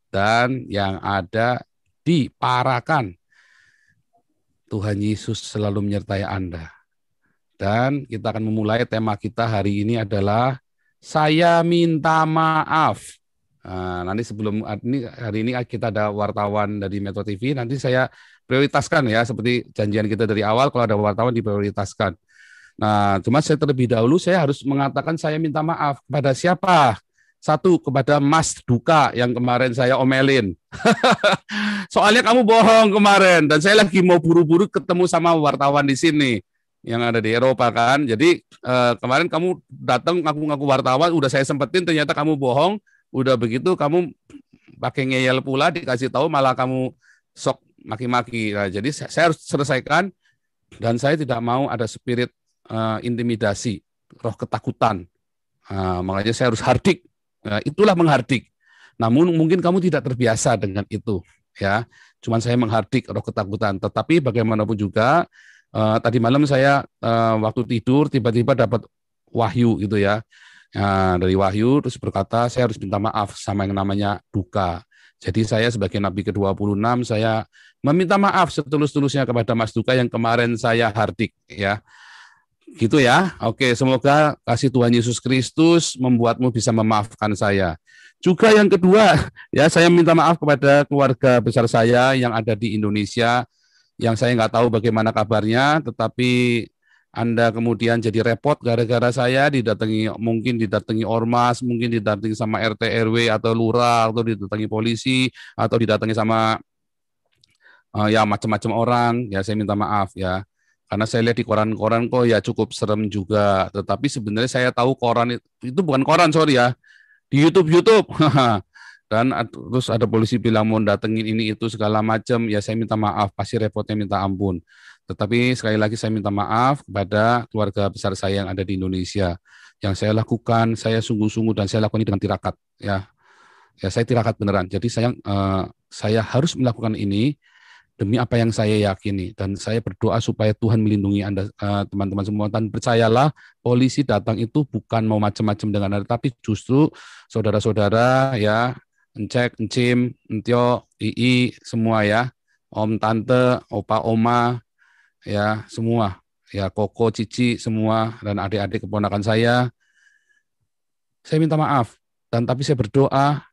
dan yang ada di Parakan. Tuhan Yesus selalu menyertai Anda. Dan kita akan memulai tema kita hari ini adalah saya minta maaf. Nah, nanti sebelum ini hari ini kita ada wartawan dari Metro TV, nanti saya prioritaskan ya seperti janjian kita dari awal kalau ada wartawan diprioritaskan. Nah, cuma saya terlebih dahulu saya harus mengatakan saya minta maaf kepada siapa? Satu, kepada Mas Duka yang kemarin saya omelin. Soalnya kamu bohong kemarin dan saya lagi mau buru-buru ketemu sama wartawan di sini yang ada di Eropa kan. Jadi kemarin kamu datang ngaku-ngaku wartawan, udah saya sempetin ternyata kamu bohong. Udah begitu kamu pakai ngeyel pula dikasih tahu malah kamu sok maki-maki. Nah, jadi saya harus selesaikan dan saya tidak mau ada spirit intimidasi, roh ketakutan. Makanya saya harus hardik. Itulah menghardik. Namun mungkin kamu tidak terbiasa dengan itu, ya. Cuman saya menghardik roh ketakutan. Tetapi bagaimanapun juga, tadi malam saya waktu tidur tiba-tiba dapat wahyu gitu ya. Dari wahyu terus berkata saya harus minta maaf sama yang namanya Duka. Jadi saya sebagai Nabi ke-26 saya meminta maaf setulus-tulusnya kepada Mas Duka yang kemarin saya hardik ya. Gitu ya. Oke, semoga kasih Tuhan Yesus Kristus membuatmu bisa memaafkan saya. Juga yang kedua, ya saya minta maaf kepada keluarga besar saya yang ada di Indonesia, yang saya nggak tahu bagaimana kabarnya, tetapi Anda kemudian jadi repot gara-gara saya mungkin didatangi ormas, mungkin didatangi sama RT RW atau lurah, atau didatangi polisi, atau didatangi sama ya macam-macam orang. Ya saya minta maaf ya. Karena saya lihat di koran-koran kok ya cukup serem juga. Tetapi sebenarnya saya tahu koran itu bukan koran, sorry ya. Di YouTube. Dan terus ada polisi bilang mau datengin ini itu segala macam. Ya saya minta maaf, pasti repotnya minta ampun. Tetapi sekali lagi saya minta maaf kepada keluarga besar saya yang ada di Indonesia. Yang saya lakukan, saya sungguh-sungguh dan saya lakukan ini dengan tirakat. Ya saya tirakat beneran. Jadi saya harus melakukan ini demi apa yang saya yakini dan saya berdoa supaya Tuhan melindungi Anda teman-teman semua dan percayalah polisi datang itu bukan mau macam-macam dengan Anda tapi justru saudara-saudara ya Encek, Encim, Entio, Ii semua ya Om, Tante, Opa, Oma ya semua ya Koko, Cici semua dan adik-adik keponakan saya minta maaf dan tapi saya berdoa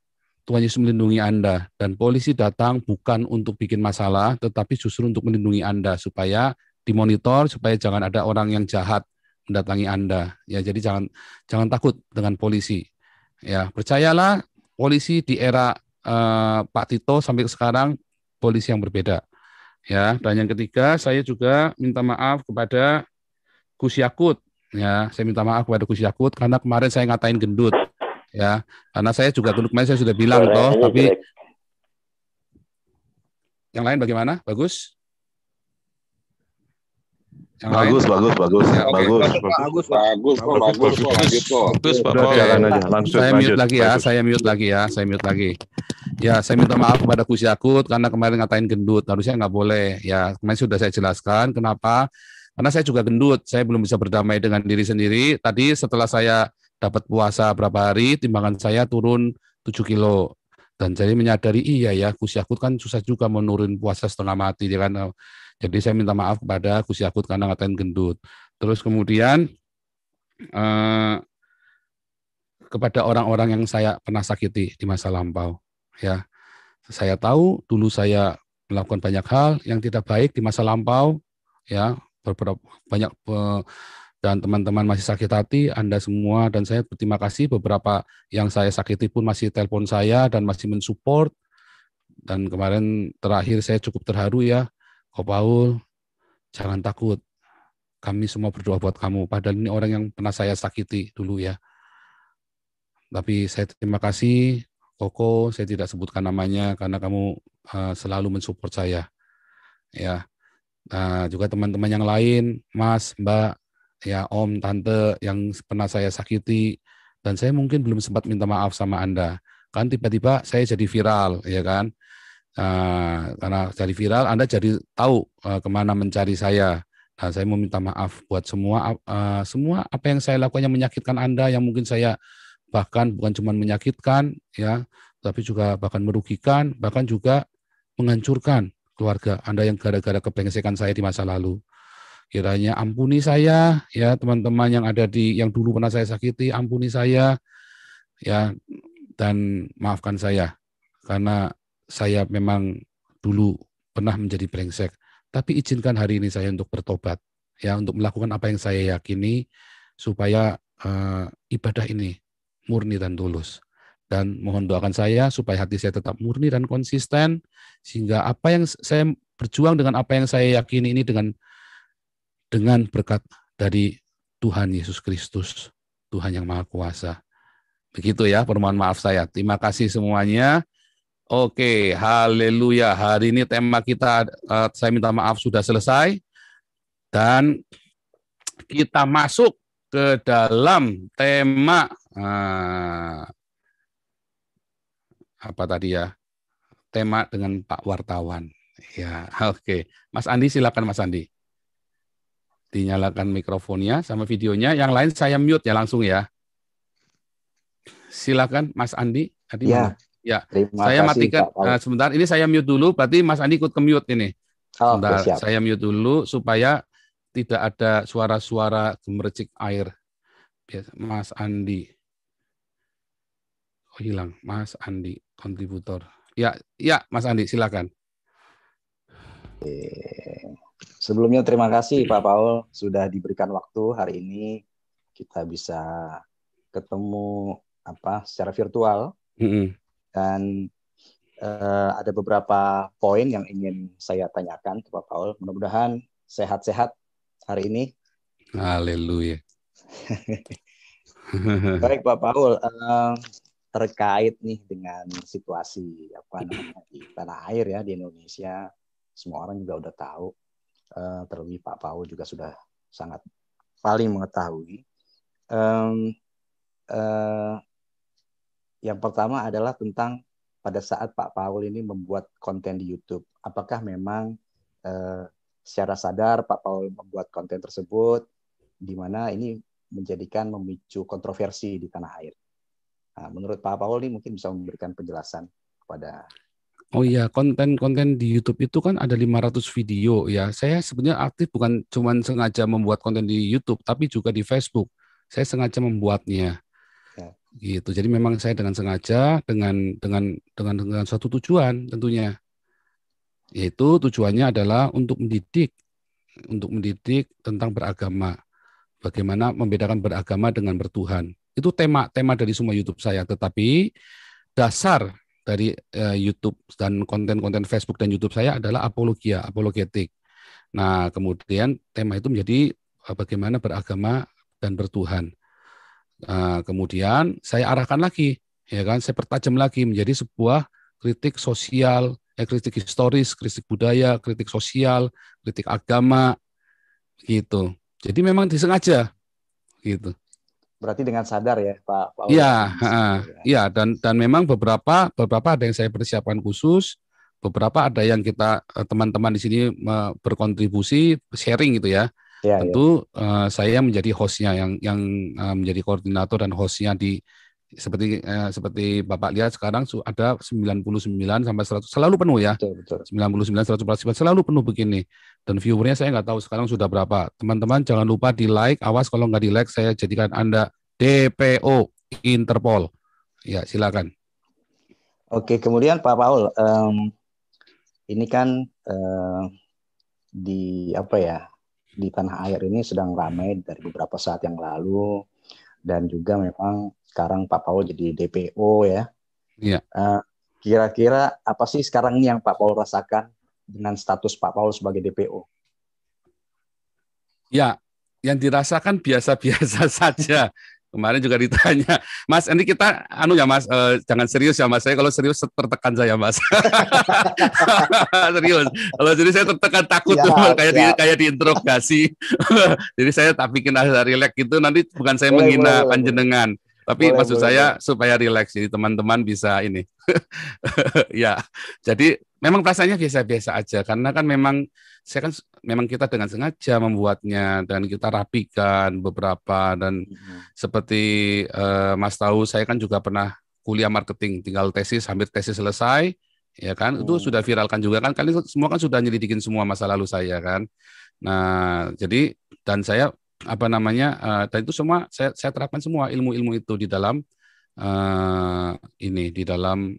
Tuhan Yesus melindungi Anda dan polisi datang bukan untuk bikin masalah tetapi justru untuk melindungi Anda supaya dimonitor supaya jangan ada orang yang jahat mendatangi Anda. Ya jadi jangan takut dengan polisi. Ya, percayalah polisi di era Pak Tito sampai sekarang polisi yang berbeda. Ya, dan yang ketiga saya juga minta maaf kepada Gus Yakut. Ya, saya minta maaf kepada Gus Yakut karena kemarin saya ngatain gendut ya karena saya juga dulu kemarin saya sudah bilang toh tapi yang lain bagaimana bagus yang lain Bagus. ya, oke. Bagus, Pak. Saya mute lagi ya saya minta maaf kepada Gus Yakut karena kemarin ngatain gendut harusnya nggak boleh ya kemarin sudah saya jelaskan kenapa karena saya juga gendut saya belum bisa berdamai dengan diri sendiri tadi setelah saya dapat puasa berapa hari, timbangan saya turun 7 kilo. Dan jadi menyadari, iya ya, Gus Yakut kan susah juga menurun puasa setengah mati. Ya kan? Jadi saya minta maaf kepada Gus Yakut karena ngatain gendut. Terus kemudian, kepada orang-orang yang saya pernah sakiti di masa lampau. Ya, saya tahu dulu saya melakukan banyak hal yang tidak baik di masa lampau. Ya, beberapa banyak dan teman-teman masih sakit hati, Anda semua, dan saya berterima kasih beberapa yang saya sakiti pun masih telepon saya dan masih mensupport. Dan kemarin terakhir saya cukup terharu ya, Ko Paul, jangan takut, kami semua berdoa buat kamu. Padahal ini orang yang pernah saya sakiti dulu ya. Tapi saya terima kasih, Koko, saya tidak sebutkan namanya karena kamu selalu mensupport saya. Ya, juga teman-teman yang lain, Mas, Mbak, ya Om, Tante yang pernah saya sakiti dan saya mungkin belum sempat minta maaf sama Anda. Kan tiba-tiba saya jadi viral, ya kan? Karena jadi viral, Anda jadi tahu kemana mencari saya. Nah, saya mau minta maaf buat semua apa yang saya lakukan yang menyakitkan Anda, yang mungkin saya bahkan bukan cuma menyakitkan, ya, tapi juga bahkan merugikan, bahkan juga menghancurkan keluarga Anda yang gara-gara kebrengsekan saya di masa lalu. Kiranya ampuni saya, ya teman-teman yang ada yang dulu pernah saya sakiti, ampuni saya, ya, dan maafkan saya karena saya memang dulu pernah menjadi brengsek. Tapi izinkan hari ini saya untuk bertobat, ya, untuk melakukan apa yang saya yakini supaya ibadah ini murni dan tulus. Dan mohon doakan saya supaya hati saya tetap murni dan konsisten, sehingga apa yang saya berjuang dengan apa yang saya yakini ini dengan berkat dari Tuhan Yesus Kristus, Tuhan yang Maha Kuasa. Begitu ya, permohonan maaf saya. Terima kasih semuanya. Oke, haleluya. Hari ini tema kita, saya minta maaf, sudah selesai. Dan kita masuk ke dalam tema, apa tadi ya? Tema dengan Pak Wartawan. Ya, oke. Mas Andi, silakan Mas Andi. Dinyalakan mikrofonnya sama videonya. Yang lain saya mute ya langsung ya. Silakan Mas Andi. Ya, ya. terima Saya kasih matikan Pak sebentar. Ini saya mute dulu. Berarti Mas Andi ikut ke mute ini. Sebentar. Oke, siap. Saya mute dulu supaya tidak ada suara-suara gemericik air. Mas Andi. Oh, hilang. Mas Andi, kontributor. Ya, Mas Andi, silakan. Sebelumnya terima kasih Pak Paul sudah diberikan waktu hari ini kita bisa ketemu secara virtual. Dan ada beberapa poin yang ingin saya tanyakan ke Pak Paul. Mudah-mudahan sehat-sehat hari ini. Haleluya. Baik Pak Paul, terkait nih dengan situasi di tanah air ya di Indonesia, semua orang juga udah tahu, terlebih Pak Paul juga sudah sangat paling mengetahui. Yang pertama adalah tentang pada saat Pak Paul ini membuat konten di YouTube, apakah memang secara sadar Pak Paul membuat konten tersebut, di mana ini memicu kontroversi di tanah air. Nah, menurut Pak Paul ini mungkin bisa memberikan penjelasan kepada. Oh iya, konten-konten di YouTube itu kan ada 500 video ya. Saya sebenarnya aktif bukan cuma sengaja membuat konten di YouTube, tapi juga di Facebook. Saya sengaja membuatnya. Ya. Gitu. Jadi memang saya dengan sengaja dengan suatu tujuan tentunya. Yaitu tujuannya adalah untuk mendidik tentang beragama. Bagaimana membedakan beragama dengan bertuhan. Itu tema dari semua YouTube saya, tetapi dasar dari YouTube dan konten-konten Facebook dan YouTube saya adalah apologetik. Nah, kemudian tema itu menjadi bagaimana beragama dan bertuhan. Kemudian saya arahkan lagi, ya kan? Saya pertajam lagi menjadi sebuah kritik sosial, kritik historis, kritik budaya, kritik sosial, kritik agama, gitu. Jadi memang disengaja, gitu. Berarti dengan sadar ya Pak Paul. Iya, dan memang beberapa ada yang saya persiapkan khusus, beberapa ada yang kita teman-teman di sini berkontribusi sharing gitu ya. Tentu saya menjadi hostnya yang menjadi koordinator dan hostnya seperti Bapak lihat sekarang ada 99 sampai 100 selalu penuh ya. Betul. 99 100% selalu penuh begini. Dan viewernya saya nggak tahu sekarang sudah berapa. Teman-teman jangan lupa di like, awas kalau nggak di like saya jadikan Anda DPO Interpol. Ya, silakan. Oke, kemudian Pak Paul, ini kan di tanah air ini sedang ramai dari beberapa saat yang lalu, dan juga memang sekarang Pak Paul jadi DPO ya. Iya. Kira-kira apa sih sekarang yang Pak Paul rasakan dengan status Pak Paul sebagai DPO? Ya, yang dirasakan biasa-biasa saja. Kemarin juga ditanya, Mas, ini kita Mas, jangan serius ya Mas. Saya kalau serius tertekan saya Mas. Serius. Kalau jadi saya tertekan takut kayak diinterogasi. Jadi saya tak bikin relax gitu. Nanti bukan saya menghina panjenengan. Tapi maksud saya supaya rileks, jadi teman-teman bisa ini. Ya, jadi memang perasaannya biasa-biasa aja, karena kan memang kita dengan sengaja membuatnya dan kita rapikan beberapa, dan seperti Mas tahu saya kan juga pernah kuliah marketing, tinggal tesis, hampir tesis selesai, ya kan? Itu sudah viralkan juga kan? Kalian semua kan sudah nyelidikin semua masa lalu saya kan. Nah, jadi dan saya apa namanya? Dan itu semua saya terapkan semua ilmu-ilmu itu di dalam di dalam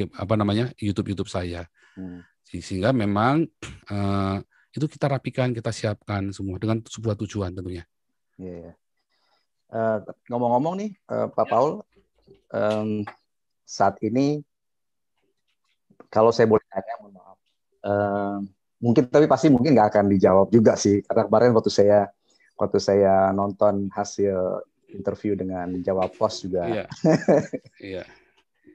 apa namanya YouTube saya. Sehingga memang itu kita rapikan, kita siapkan semua dengan sebuah tujuan tentunya. Yeah. Ngomong-ngomong nih, Pak Paul, saat ini kalau saya boleh tanya, mohon maaf, mungkin tapi pasti mungkin nggak akan dijawab juga sih, karena kemarin waktu saya nonton hasil interview dengan Jawa Post juga, Iya.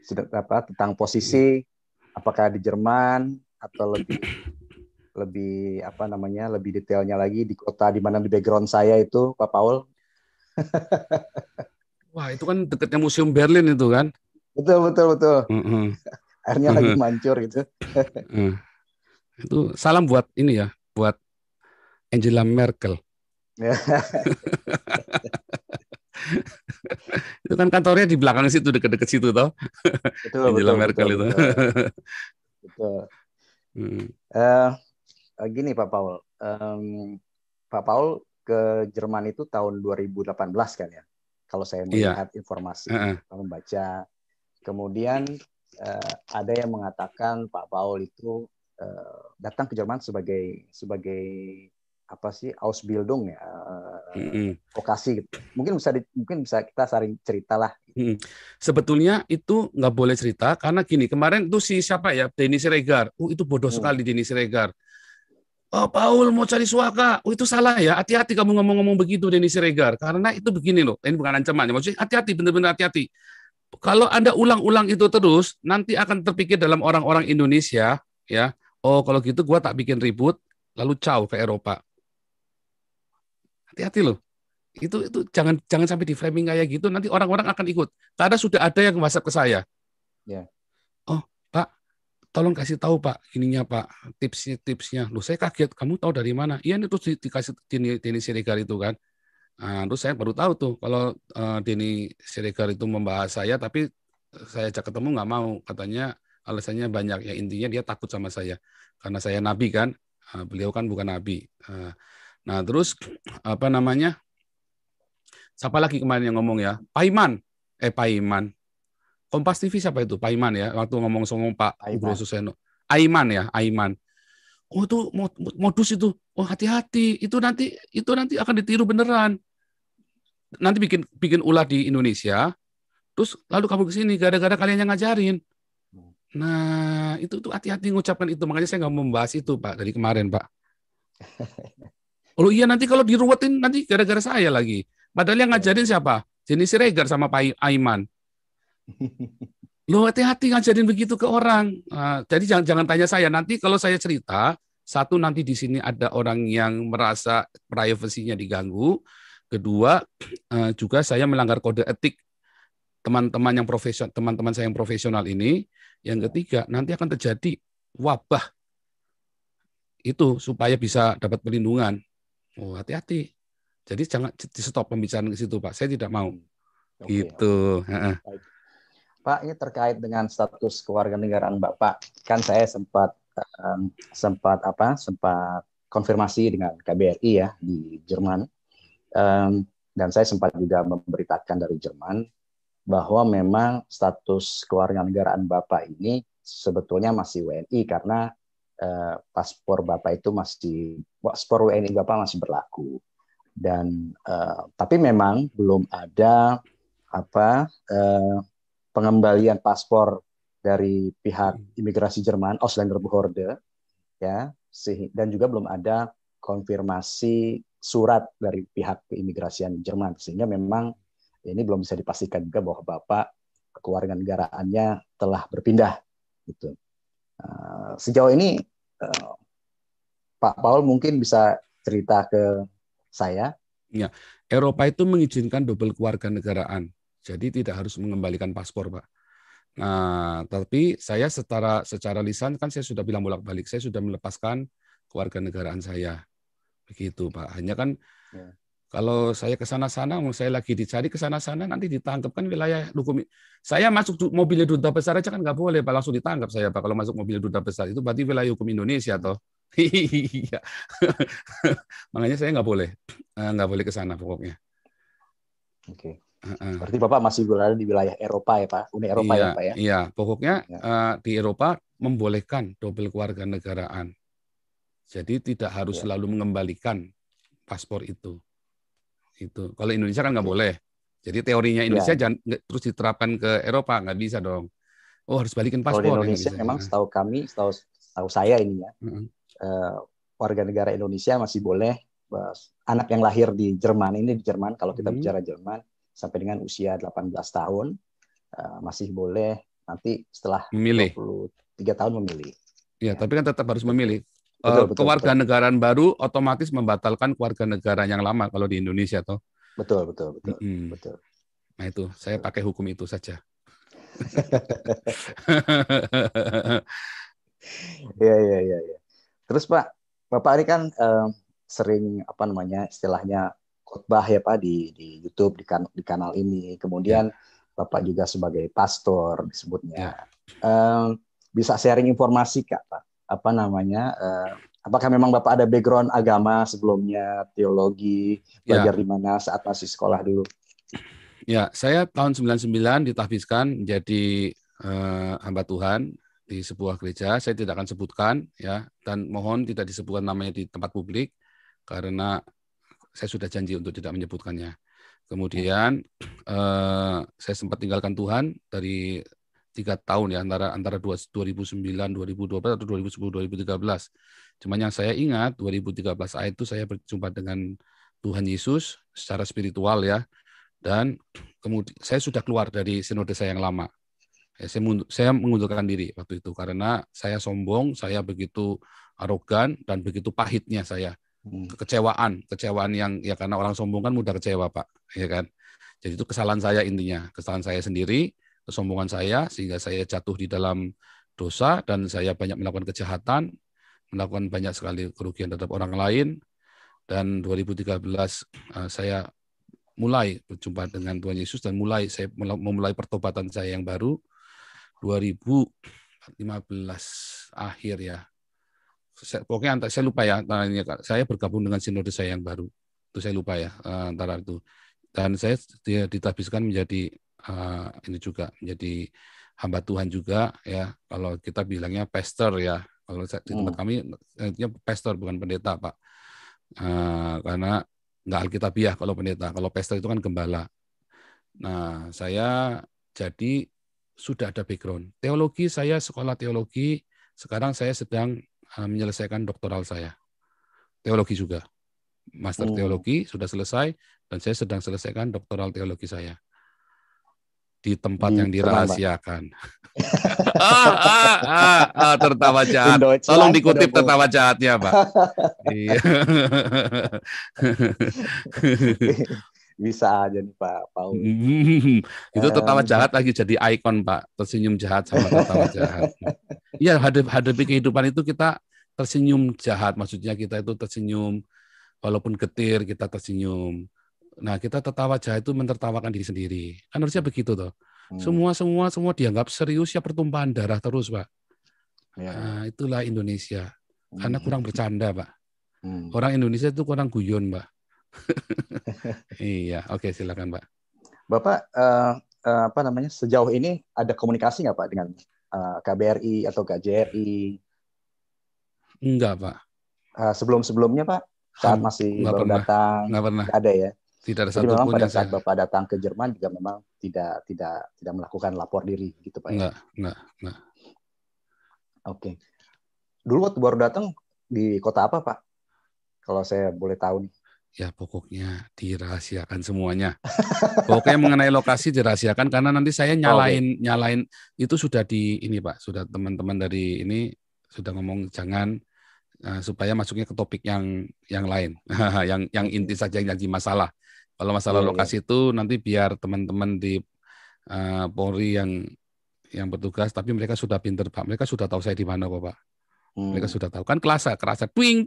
sudah tentang posisi apakah di Jerman atau lebih apa namanya lebih detailnya lagi di kota di mana di background saya itu, Pak Paul. Wah, itu kan dekatnya Museum Berlin itu kan? Betul. Akhirnya lagi mancur gitu. Itu salam buat ini ya, buat Angela Merkel. Itu kan kantornya di belakang situ, dekat-dekat situ toh. Angela Merkel itu. Betul. Gini Pak Paul. Pak Paul ke Jerman itu tahun 2018 kan ya? Kalau saya melihat informasi, membaca. Kemudian ada yang mengatakan Pak Paul itu datang ke Jerman sebagai apa sih, Ausbildung ya, vokasi gitu. Mungkin bisa kita saling cerita lah. Sebetulnya itu nggak boleh cerita karena gini, kemarin itu si siapa ya, Denny Siregar. Itu bodoh sekali Denny Siregar. Oh, Paul mau cari suaka. Oh, itu salah ya. Hati-hati kamu ngomong-ngomong begitu, Denny Siregar. Karena itu begini loh. Ini bukan ancaman. Maksudnya hati-hati, benar-benar hati-hati. Kalau Anda ulang-ulang itu terus, nanti akan terpikir dalam orang-orang Indonesia, ya. Oh, kalau gitu gua tak bikin ribut, lalu caw ke Eropa. Hati-hati loh. Itu jangan sampai di framing kayak gitu. Nanti orang-orang akan ikut. Karena sudah ada yang WhatsApp ke saya. Yeah. Oh, Pak, tolong kasih tahu Pak, ininya Pak, tipsnya. Loh, saya kaget. Kamu tahu dari mana? Iya, itu dikasih Denny Siregar itu kan. Nah, terus saya baru tahu tuh kalau Denny Siregar itu membahas saya, tapi saya ajak ketemu nggak mau. Katanya alasannya banyak. Ya intinya dia takut sama saya karena saya nabi kan. Beliau kan bukan nabi. Nah, terus apa namanya? Siapa lagi kemarin yang ngomong ya? Paiman. Kompas TV siapa itu? Paiman ya. Waktu ngomong Pak Ugro Suseno. Aiman ya, Aiman. Oh, itu modus itu. Oh, hati-hati. Itu nanti akan ditiru beneran. Nanti bikin ulah di Indonesia. Terus lalu kamu ke sini gara-gara kalian yang ngajarin. Nah, itu hati-hati ngucapkan itu. Makanya saya nggak membahas itu, Pak, dari kemarin, Pak. Oh iya, nanti kalau diruwetin nanti gara-gara saya lagi. Padahal yang ngajarin siapa? Denny Siregar sama Pak Aiman. Loh, hati-hati ngajarin begitu ke orang. Jadi jangan tanya saya. Nanti kalau saya cerita, satu nanti di sini ada orang yang merasa privasinya diganggu. Kedua, juga saya melanggar kode etik teman-teman saya yang profesional ini. Yang ketiga, nanti akan terjadi wabah itu supaya bisa dapat perlindungan. Oh, hati-hati. Jadi jangan di stop pembicaraan ke situ, Pak. Saya tidak mau. Gitu. Pak, ini terkait dengan status kewarganegaraan Bapak. Kan saya sempat konfirmasi dengan KBRI ya di Jerman. Dan saya sempat juga memberitakan dari Jerman bahwa memang status kewarganegaraan Bapak ini sebetulnya masih WNI karena paspor Bapak itu paspor WNI Bapak masih berlaku. Dan tapi memang belum ada pengembalian paspor dari pihak imigrasi Jerman, Ausländerbehörde, ya, dan juga belum ada konfirmasi surat dari pihak keimigrasian Jerman, sehingga memang ini belum bisa dipastikan juga bahwa Bapak kewarganegaraannya telah berpindah. Gitu. Sejauh ini Pak Paul mungkin bisa cerita ke saya. Ya, Eropa itu mengizinkan double kewarganegaraan. Jadi tidak harus mengembalikan paspor, Pak. Nah, tapi saya secara lisan kan saya sudah bilang bolak-balik, saya sudah melepaskan kewarganegaraan saya. Begitu, Pak. Hanya kan Kalau saya ke sana-sana, saya lagi dicari ke sana-sana, nanti ditangkap kan wilayah hukum. Saya masuk mobil duta besar aja kan nggak boleh, Pak, langsung ditangkap saya, Pak. Kalau masuk mobil duta besar itu berarti wilayah hukum Indonesia, toh. Iya. Makanya saya nggak boleh ke sana pokoknya. Oke. Berarti Bapak masih berada di wilayah Eropa ya, Pak? Uni Eropa Iya, ya, Pak ya? iya. Pokoknya Ya. di Eropa membolehkan double kewarganegaraan. Jadi tidak harus Ya. selalu mengembalikan paspor itu. Itu. Kalau Indonesia kan nggak Oke. boleh. Jadi teorinya Indonesia Ya. terus diterapkan ke Eropa, nggak bisa dong. Oh, harus balikin Kalau di paspor, ya nggak Indonesia bisa. memang setahu saya ini ya, warga negara Indonesia masih boleh, anak yang lahir di Jerman ini, di Jerman kalau kita bicara Jerman sampai dengan usia 18 tahun masih boleh nanti setelah memilih. 23 tahun memilih. Ya, tapi kan tetap harus memilih. Betul. Kewarganegaraan baru otomatis membatalkan kewarganegaraan yang lama kalau di Indonesia, toh. Betul. Nah itu, saya pakai hukum itu saja. Iya. Terus Pak, Bapak ini kan sering istilahnya khotbah ya Pak di YouTube di kanal ini. Kemudian Bapak juga sebagai pastor disebutnya. Bisa sharing informasi Kak, Pak? Apakah memang Bapak ada background agama sebelumnya, teologi, belajar di mana saat masih sekolah dulu? Ya, saya tahun 99 ditahbiskan menjadi hamba Tuhan di sebuah gereja. Saya tidak akan sebutkan ya, dan mohon tidak disebutkan namanya di tempat publik karena saya sudah janji untuk tidak menyebutkannya. Kemudian saya sempat tinggalkan Tuhan dari 3 tahun ya, antara 2009, 2012 atau 2010, 2013. Cuma yang saya ingat 2013 itu saya berjumpa dengan Tuhan Yesus secara spiritual ya. Dan kemudian saya sudah keluar dari sinode saya yang lama. Saya mengundurkan diri waktu itu karena saya sombong, saya begitu arogan dan begitu pahitnya saya. Kecewaan yang ya karena orang sombong kan mudah kecewa, Pak, ya kan. Jadi itu kesalahan saya intinya, kesalahan saya sendiri, kesombongan saya sehingga saya jatuh di dalam dosa dan saya banyak melakukan kejahatan, melakukan banyak sekali kerugian terhadap orang lain. Dan 2013 saya mulai berjumpa dengan Tuhan Yesus dan saya memulai pertobatan saya yang baru 2015 akhir ya. Pokoknya saya lupa ya, saya bergabung dengan sinode saya yang baru. Itu saya lupa ya antara itu. Dan saya ditahbiskan menjadi ini juga menjadi hamba Tuhan juga ya. Kalau kita bilangnya pastor ya. Kalau di tempat kami pastor bukan pendeta, Pak. Karena nggak alkitabiah kalau pendeta. Kalau pastor itu kan gembala. Nah, saya jadi sudah ada background. Teologi, saya sekolah teologi. Sekarang saya sedang menyelesaikan doktoral saya. Teologi juga. Master teologi sudah selesai dan saya sedang selesaikan doktoral teologi saya. Di tempat yang dirahasiakan. Tertawa jahat. Tolong dikutip tertawa jahatnya, Pak. Iya. Bisa aja nih Pak Paul. Itu tertawa jahat lagi jadi ikon, Pak. Tersenyum jahat sama tertawa jahat. Iya, hadapi kehidupan itu kita tersenyum jahat. Maksudnya kita itu tersenyum walaupun getir kita tersenyum. Nah, kita tertawa jahat itu mentertawakan diri sendiri. Kan harusnya begitu toh. Semua dianggap serius ya pertumpahan darah terus, Pak. Nah, itulah Indonesia. Karena kurang bercanda, Pak. Orang Indonesia itu kurang guyon, Pak. Iya, oke, silakan, Pak. Bapak sejauh ini ada komunikasi nggak Pak dengan KBRI atau KJRI? Enggak, Pak. Sebelum-sebelumnya Pak, saat masih baru datang, nggak ada ya. Tidak ada Jadi memang pada saat saya. Bapak datang ke Jerman juga memang tidak melakukan lapor diri gitu Pak ya. Enggak. Oke. Dulu waktu baru datang di kota apa Pak? Kalau saya boleh tahu nih. Ya pokoknya dirahasiakan semuanya. Pokoknya mengenai lokasi dirahasiakan karena nanti saya nyalain itu sudah ini Pak, sudah teman-teman dari ini sudah ngomong jangan supaya masuknya ke topik yang lain, yang inti saja yang jadi masalah. Kalau masalah lokasi itu nanti biar teman-teman di Polri yang bertugas, tapi mereka sudah pinter Pak, mereka sudah tahu saya di mana kok Pak. Mereka sudah tahu kan kerasa twing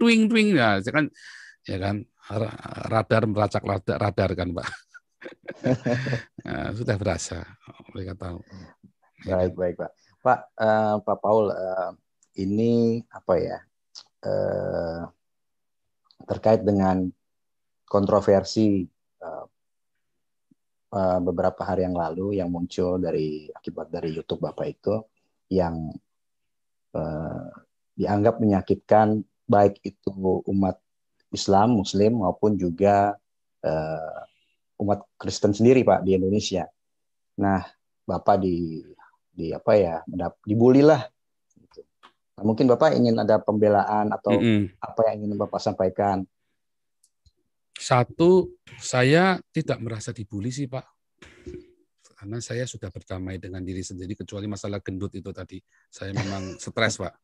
ya, kan ya kan, radar melacak radar kan Pak. Nah, sudah berasa, mereka tahu. Ya kan? Baik Pak. Pak Paul, ini apa ya, terkait dengan kontroversi beberapa hari yang lalu yang muncul akibat dari YouTube Bapak itu, yang dianggap menyakitkan baik itu umat Islam, Muslim maupun juga umat Kristen sendiri Pak di Indonesia. Nah, Bapak di apa ya, dibully lah. Gitu. Nah, mungkin Bapak ingin ada pembelaan atau apa yang ingin Bapak sampaikan? Satu, saya tidak merasa dibully sih Pak. Karena saya sudah berdamai dengan diri sendiri, kecuali masalah gendut itu tadi. Saya memang stres Pak.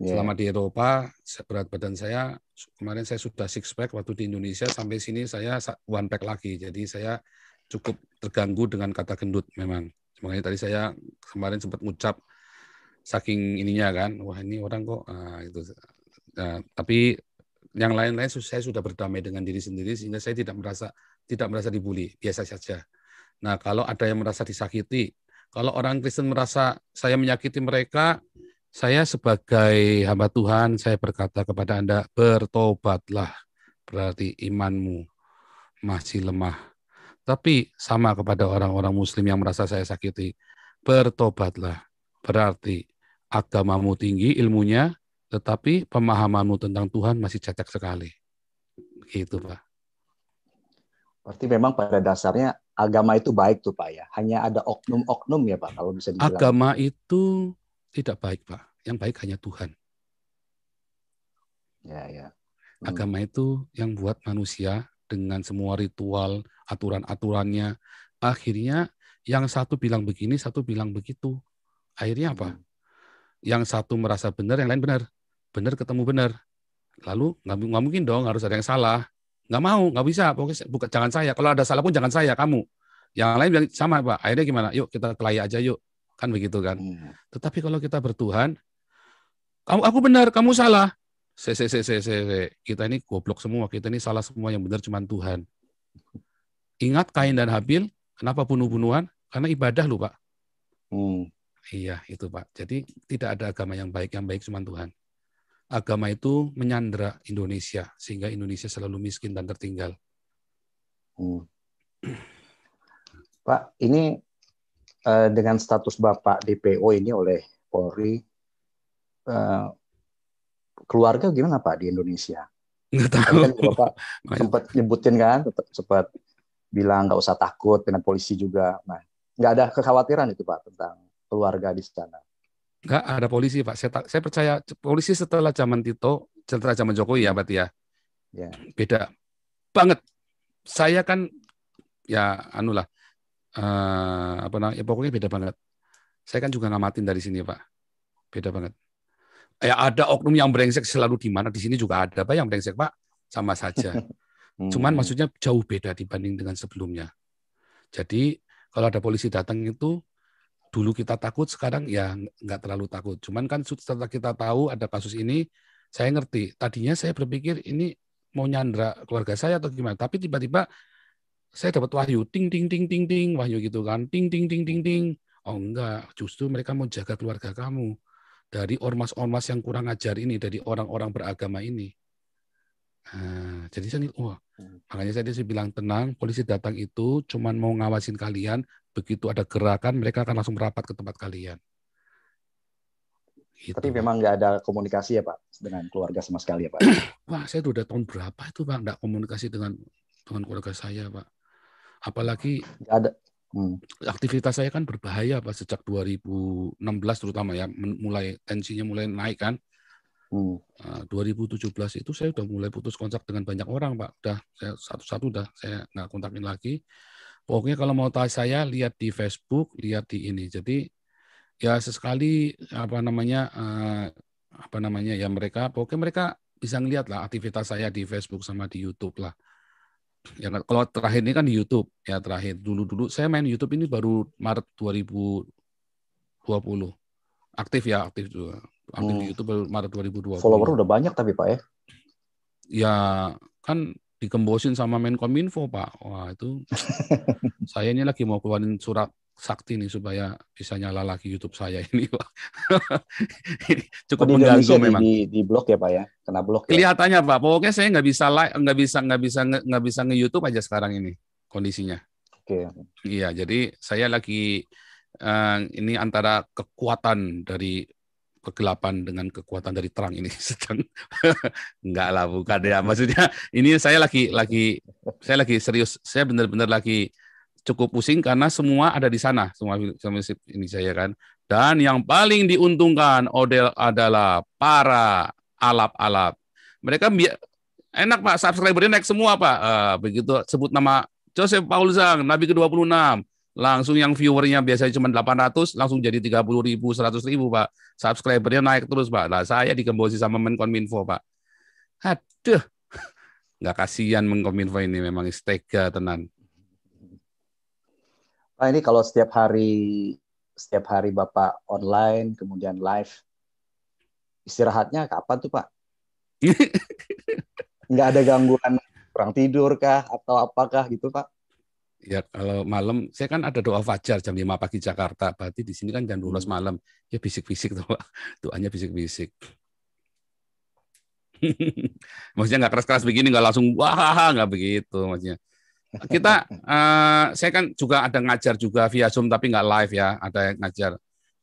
Selama di Eropa, berat badan saya, kemarin saya sudah six pack, waktu di Indonesia sampai sini saya one pack lagi. Jadi saya cukup terganggu dengan kata gendut memang. Makanya tadi saya kemarin sempat ngucap saking ininya kan, wah ini orang kok itu. Nah, tapi yang lain-lain saya sudah berdamai dengan diri sendiri sehingga saya tidak merasa dibully, biasa saja. Nah, kalau ada yang merasa disakiti, kalau orang Kristen merasa saya menyakiti mereka, saya sebagai hamba Tuhan, saya berkata kepada Anda, bertobatlah, berarti imanmu masih lemah. Tapi sama kepada orang-orang Muslim yang merasa saya sakiti, bertobatlah, berarti agamamu tinggi ilmunya, tetapi pemahamanmu tentang Tuhan masih cacat sekali. Gitu, Pak. Berarti memang pada dasarnya agama itu baik tuh Pak ya. Hanya ada oknum-oknum ya Pak kalau bisa dibilang. Agama itu tidak baik Pak. Yang baik hanya Tuhan. Ya. Agama itu yang buat manusia dengan semua ritual, aturan-aturannya. Akhirnya yang satu bilang begini, satu bilang begitu. Akhirnya apa? Yang satu merasa benar, yang lain benar. Benar ketemu benar. Lalu nggak mungkin dong harus ada yang salah. Nggak mau, nggak bisa. Pokoknya bukan, jangan saya. Kalau ada salah pun jangan saya, kamu. Yang lain bilang sama Pak. Akhirnya gimana? Yuk kita kelahi aja yuk. Kan begitu kan. Tetapi kalau kita bertuhan, aku benar, kamu salah. Kita ini goblok semua. Kita ini salah semua. Yang benar cuma Tuhan. Ingat Kain dan Habil. Kenapa bunuh-bunuhan? Karena ibadah loh Pak. Iya itu Pak. Jadi tidak ada agama yang baik. Yang baik cuma Tuhan. Agama itu menyandera Indonesia sehingga Indonesia selalu miskin dan tertinggal. Pak, ini dengan status Bapak DPO ini oleh Polri, keluarga gimana Pak di Indonesia? Nggak tahu. Kan Bapak sempat nyebutin kan, sempat bilang nggak usah takut dengan polisi juga. Nah, nggak ada kekhawatiran itu Pak tentang keluarga di sana? Nggak ada polisi Pak. Saya percaya polisi setelah zaman Tito, setelah zaman Jokowi ya berarti ya. Beda banget. Saya kan ya anulah pokoknya beda banget. Saya kan juga ngamatin dari sini Pak. Beda banget. Ya ada oknum yang brengsek selalu di mana, di sini juga ada Pak yang brengsek Pak. Sama saja. Cuman maksudnya jauh beda dibanding dengan sebelumnya. Jadi kalau ada polisi datang itu dulu kita takut, sekarang ya nggak terlalu takut. Cuman kan setelah kita tahu ada kasus ini, saya ngerti. Tadinya saya berpikir ini mau nyandra keluarga saya atau gimana. Tapi tiba-tiba saya dapat wahyu, ting ting ting ting ting, wahyu gitu kan, ting ting ting ting ting. Oh enggak, justru mereka mau jaga keluarga kamu dari ormas-ormas yang kurang ajar ini, dari orang-orang beragama ini. Nah, jadi saya makanya saya bilang tenang, polisi datang itu cuman mau ngawasin kalian, begitu ada gerakan mereka akan langsung merapat ke tempat kalian. Gitu, tapi memang nggak ada komunikasi ya Pak dengan keluarga sama sekali ya Pak? Wah, saya udah tahun berapa itu Pak nggak komunikasi dengan keluarga saya Pak. Apalagi nggak ada. Aktivitas saya kan berbahaya Pak sejak 2016 terutama ya, mulai tensinya mulai naik kan. 2017 itu saya udah mulai putus kontak dengan banyak orang Pak. Udah saya satu-satu saya nggak kontakin lagi. Pokoknya kalau mau tahu saya lihat di Facebook, lihat di ini. Jadi ya sesekali ya pokoknya mereka bisa ngelihat lah aktivitas saya di Facebook sama di YouTube lah. Ya kalau terakhir ini kan di YouTube ya, terakhir dulu saya main YouTube ini baru Maret 2020 aktif juga aktif di YouTube baru Maret 2020. Follower udah banyak tapi Pak ya? Ya kan dikembosin sama Menkominfo, Pak. Wah, itu saya ini lagi mau keluarin surat sakti nih supaya bisa nyala lagi YouTube saya ini, Pak. Oh, Cukup di mengganggu Indonesia memang. di blok ya Pak ya, kena blok ya. Kelihatannya, Pak. Pokoknya saya nggak bisa like, nggak bisa nge-YouTube aja sekarang ini kondisinya. Oke. Iya, jadi saya lagi ini antara kekuatan dari kegelapan dengan kekuatan dari terang ini sedang enggak lah, bukan ya, maksudnya ini saya lagi serius, saya benar-benar lagi cukup pusing karena semua ada di sana, semua ini saya kan, dan yang paling diuntungkan adalah para alap-alap, mereka enak Pak, subscribernya naik semua Pak. Begitu sebut nama Joseph Paul Zhang, Nabi ke-26, langsung yang viewernya biasanya cuma 800, langsung jadi 30.000, 100.000 Pak. Subscribernya naik terus Pak. Nah, saya digembosi sama Menkominfo Pak. Aduh, nggak kasihan Menkominfo ini, memang istega tenan. Pak, ini kalau setiap hari Bapak online kemudian live, istirahatnya kapan tuh Pak? Nggak ada gangguan kurang tidur kah atau apakah gitu Pak? Ya kalau malam, saya kan ada doa fajar jam 5 pagi Jakarta, berarti di sini kan jam 12 malam. Ya bisik-bisik tuh Pak, doanya bisik-bisik. Maksudnya nggak keras-keras begini, nggak langsung wah, nggak begitu maksudnya. Kita, saya kan juga ada ngajar juga via Zoom, tapi nggak live ya, ada yang ngajar.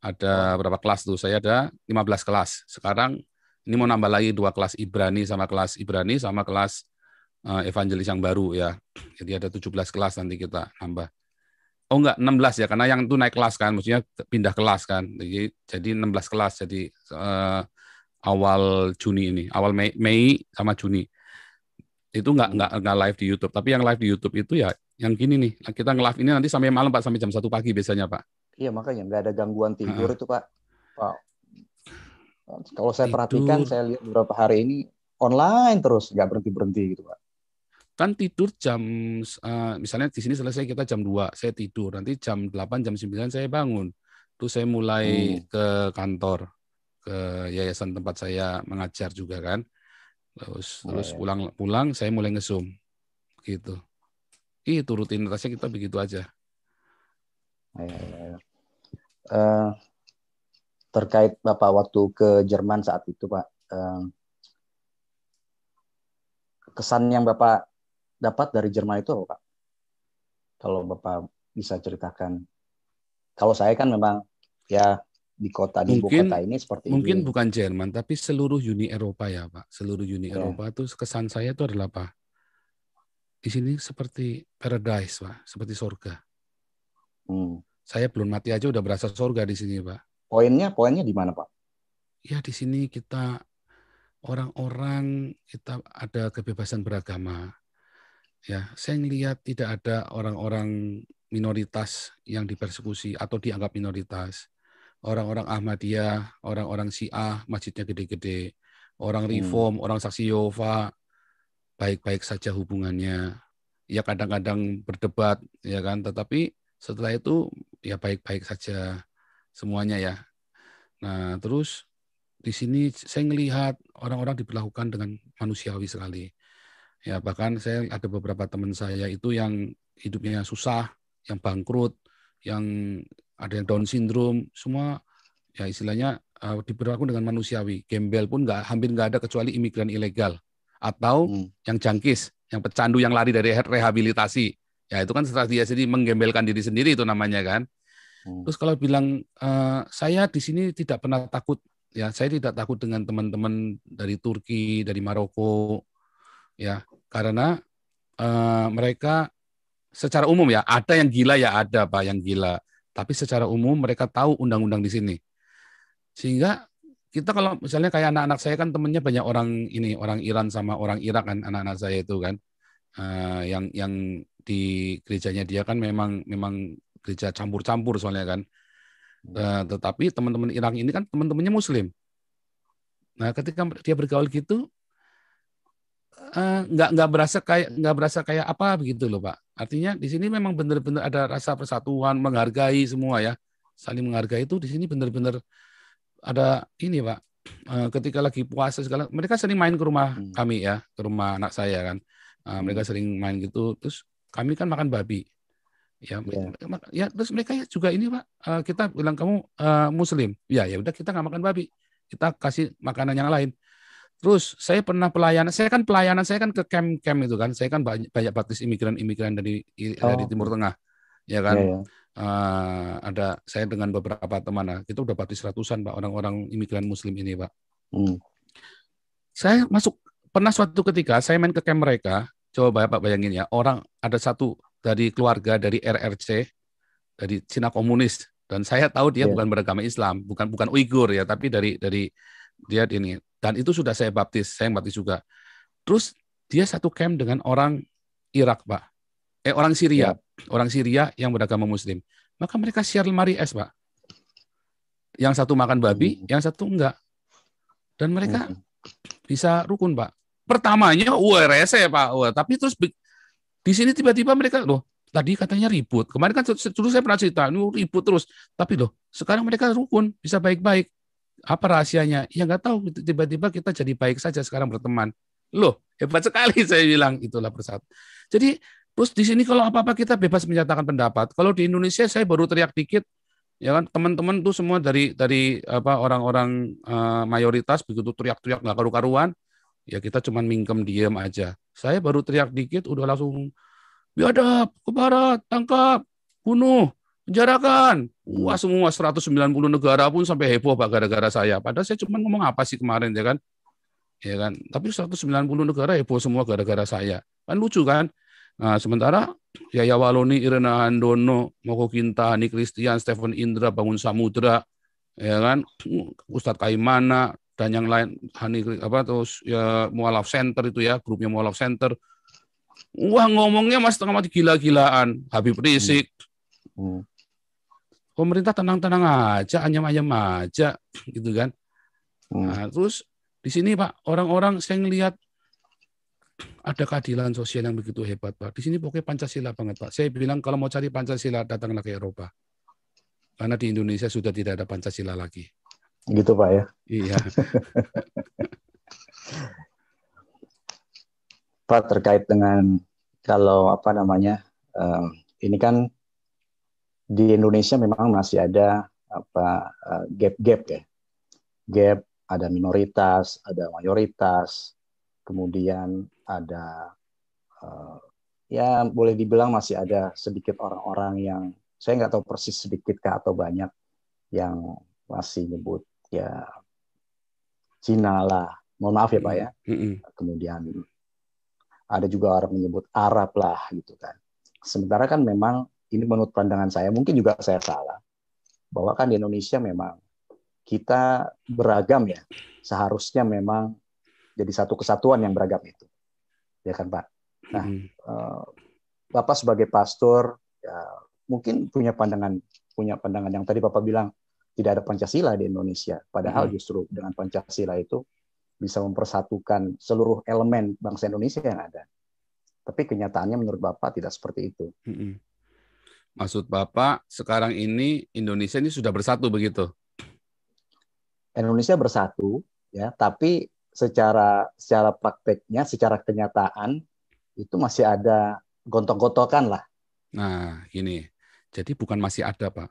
Ada berapa kelas tuh, saya ada 15 kelas. Sekarang ini mau nambah lagi 2 kelas Ibrani sama kelas evangelis yang baru ya. Jadi ada 17 kelas nanti kita nambah. Oh enggak, 16 ya, karena yang itu naik kelas kan, maksudnya pindah kelas kan. Jadi 16 kelas, jadi awal Juni ini, awal Mei sama Juni. Itu nggak live di YouTube, tapi yang live di YouTube itu ya yang gini nih, kita nge-live ini nanti sampai malam Pak, sampai jam 1 pagi biasanya Pak. Iya, makanya nggak ada gangguan tidur itu Pak. Pak, kalau saya perhatikan, saya lihat beberapa hari ini online terus, nggak berhenti-berhenti gitu Pak. Kan tidur jam, misalnya di sini selesai kita jam 2, saya tidur, nanti jam 8, jam 9 saya bangun. Terus saya mulai ke kantor, ke yayasan tempat saya mengajar juga kan. Terus pulang saya mulai nge-Zoom gitu. Itu rutinitasnya kita begitu aja. Terkait Bapak waktu ke Jerman saat itu Pak, kesan yang Bapak dapat dari Jerman itu apa Pak? Kalau Bapak bisa ceritakan. Kalau saya kan memang ya di ibu kota ini seperti mungkin ini. Bukan Jerman, tapi seluruh Uni Eropa ya Pak. Seluruh Uni Eropa itu kesan saya itu adalah apa? Di sini seperti paradise Pak, seperti surga. Saya belum mati aja udah berasa surga di sini Pak. Poinnya di mana Pak? Ya di sini kita orang-orang kita ada kebebasan beragama. Ya, saya ngelihat tidak ada orang-orang minoritas yang dipersekusi atau dianggap minoritas. Orang-orang Ahmadiyah, orang-orang Syiah, masjidnya gede-gede. Orang Reform, orang Saksi Yehova, baik-baik saja hubungannya. Ya kadang-kadang berdebat, ya kan. Tetapi setelah itu ya baik-baik saja semuanya ya. Nah, terus di sini saya melihat orang-orang diperlakukan dengan manusiawi sekali. Ya, bahkan saya ada beberapa teman saya itu yang hidupnya susah, yang bangkrut, yang ada yang Down syndrome, semua ya istilahnya diperlakukan dengan manusiawi. Gembel pun hampir nggak ada kecuali imigran ilegal atau yang jangkis, yang pecandu yang lari dari rehabilitasi. Ya itu kan setelah dia jadi menggembelkan diri sendiri itu namanya kan. Terus kalau bilang saya di sini tidak pernah takut, ya saya tidak takut dengan teman-teman dari Turki, dari Maroko. Ya, karena mereka secara umum ya, ada yang gila ya ada Pak yang gila. Tapi secara umum mereka tahu undang-undang di sini. Sehingga kita kalau misalnya kayak anak-anak saya kan temennya banyak orang Iran sama orang Irak kan, anak-anak saya itu kan. Yang di gerejanya dia kan memang gereja campur-campur soalnya kan. Tetapi teman-teman Irak ini kan teman-temannya Muslim. Nah, ketika dia bergaul gitu nggak berasa kayak apa begitu loh Pak. Artinya di sini memang benar-benar ada rasa persatuan, menghargai semua ya, saling menghargai itu di sini benar-benar ada ini Pak. ketika lagi puasa segala, mereka sering main ke rumah kami ya, ke rumah anak saya kan. Mereka sering main gitu, terus kami kan makan babi. Ya, ya terus mereka juga ini Pak, kita bilang kamu Muslim, ya udah kita nggak makan babi, kita kasih makanan yang lain. Terus saya pernah pelayanan, saya kan ke camp-camp itu kan, saya kan banyak baptis imigran dari Timur Tengah, ya kan. Ada saya dengan beberapa teman, kita udah baptis ratusan Pak orang-orang imigran Muslim ini Pak. Saya pernah suatu ketika saya main ke camp mereka, coba Bapak bayangin ya, orang ada satu dari keluarga dari RRC, dari Cina komunis, dan saya tahu dia bukan beragama Islam, bukan Uighur ya, tapi dari dia ini, dan itu sudah saya baptis juga. Terus dia satu camp dengan orang Irak Pak, orang Syria yang beragama Muslim, maka mereka share lemari es Pak, yang satu makan babi, yang satu enggak, dan mereka bisa rukun Pak. Pertamanya rese Pak, tapi terus di sini tiba-tiba mereka tadi katanya ribut. Kemarin kan dulu saya pernah cerita, ribut terus. Tapi sekarang mereka rukun, bisa baik-baik. Apa rahasianya? Ya nggak tahu. Tiba-tiba kita jadi baik saja sekarang berteman. Hebat sekali saya bilang. Itulah persatu. Jadi terus di sini kalau apa-apa kita bebas menyatakan pendapat. Kalau di Indonesia saya baru teriak dikit, ya kan teman-teman tuh semua dari orang-orang mayoritas begitu teriak-teriak nggak karu-karuan. Ya kita cuman mingkem diem aja. Saya baru teriak dikit udah langsung biadab, ke barat, tangkap, bunuh, penjarakan. Wah semua 190 negara pun sampai heboh Pak gara-gara saya. Padahal saya cuma ngomong apa sih kemarin ya kan? Ya kan? Tapi 190 negara heboh semua gara-gara saya. Kan lucu kan? Nah, sementara Yaya Waloni, Irena Handono, Moko Kintani, Christian, Stephen Indra, Bangun Samudra, ya kan? Ustadz Kaimana dan yang lain, terus ya Mualaf Center itu ya, grupnya Mualaf Center. Wah ngomongnya mas setengah mati gila-gilaan, Habib Rizik. Pemerintah tenang-tenang aja, anyam-anyam aja, gitu kan. Nah, terus di sini Pak, orang-orang saya ngelihat ada keadilan sosial yang begitu hebat Pak. Di sini pokoknya Pancasila banget Pak. Saya bilang kalau mau cari Pancasila datanglah ke Eropa. Karena di Indonesia sudah tidak ada Pancasila lagi. Gitu Pak ya. Iya. Pak, terkait dengan kalau ini kan di Indonesia memang masih ada gap-gap ya. Gap, ada minoritas, ada mayoritas, kemudian ada ya boleh dibilang masih ada sedikit orang-orang yang saya nggak tahu persis sedikit atau banyak yang masih nyebut ya Cina lah, mohon maaf ya Pak ya. Kemudian ada juga orang menyebut Arab lah gitu kan. Sementara kan memang ini menurut pandangan saya, mungkin juga saya salah, bahwa kan di Indonesia memang kita beragam ya. Seharusnya memang jadi satu kesatuan yang beragam itu. Ya kan Pak? Nah, Bapak sebagai pastor ya, mungkin punya pandangan yang tadi Bapak bilang tidak ada Pancasila di Indonesia. Padahal justru dengan Pancasila itu bisa mempersatukan seluruh elemen bangsa Indonesia yang ada. Tapi kenyataannya menurut Bapak tidak seperti itu. Maksud Bapak sekarang ini Indonesia ini sudah bersatu begitu? Indonesia bersatu, ya, tapi secara prakteknya, secara kenyataan itu masih ada gontok-gontokan lah. Nah, gini. Jadi bukan masih ada, Pak.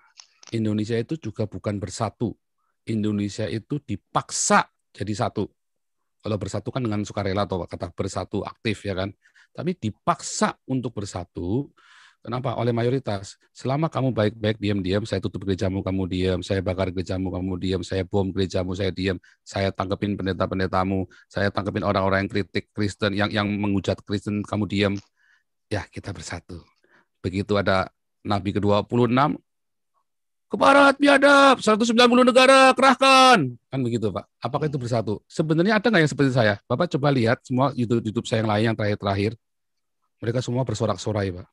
Indonesia itu juga bukan bersatu. Indonesia itu dipaksa jadi satu. Kalau bersatu kan dengan sukarela atau kata bersatu aktif ya kan. Tapi dipaksa untuk bersatu. Kenapa? Oleh mayoritas. Selama kamu baik-baik, diam-diam, saya tutup gerejamu, kamu diam. Saya bakar gerejamu, kamu diam. Saya bom gerejamu, saya diam. Saya tangkepin pendeta-pendetamu. Saya tangkepin orang-orang yang kritik Kristen, yang menghujat Kristen, kamu diam. Ya, kita bersatu. Begitu ada Nabi ke-26, ke barat biadab, 190 negara kerahkan. Kan begitu, Pak. Apakah itu bersatu? Sebenarnya ada nggak yang seperti saya? Bapak coba lihat semua YouTube saya yang lain yang terakhir-terakhir. Mereka semua bersorak-sorai, Pak.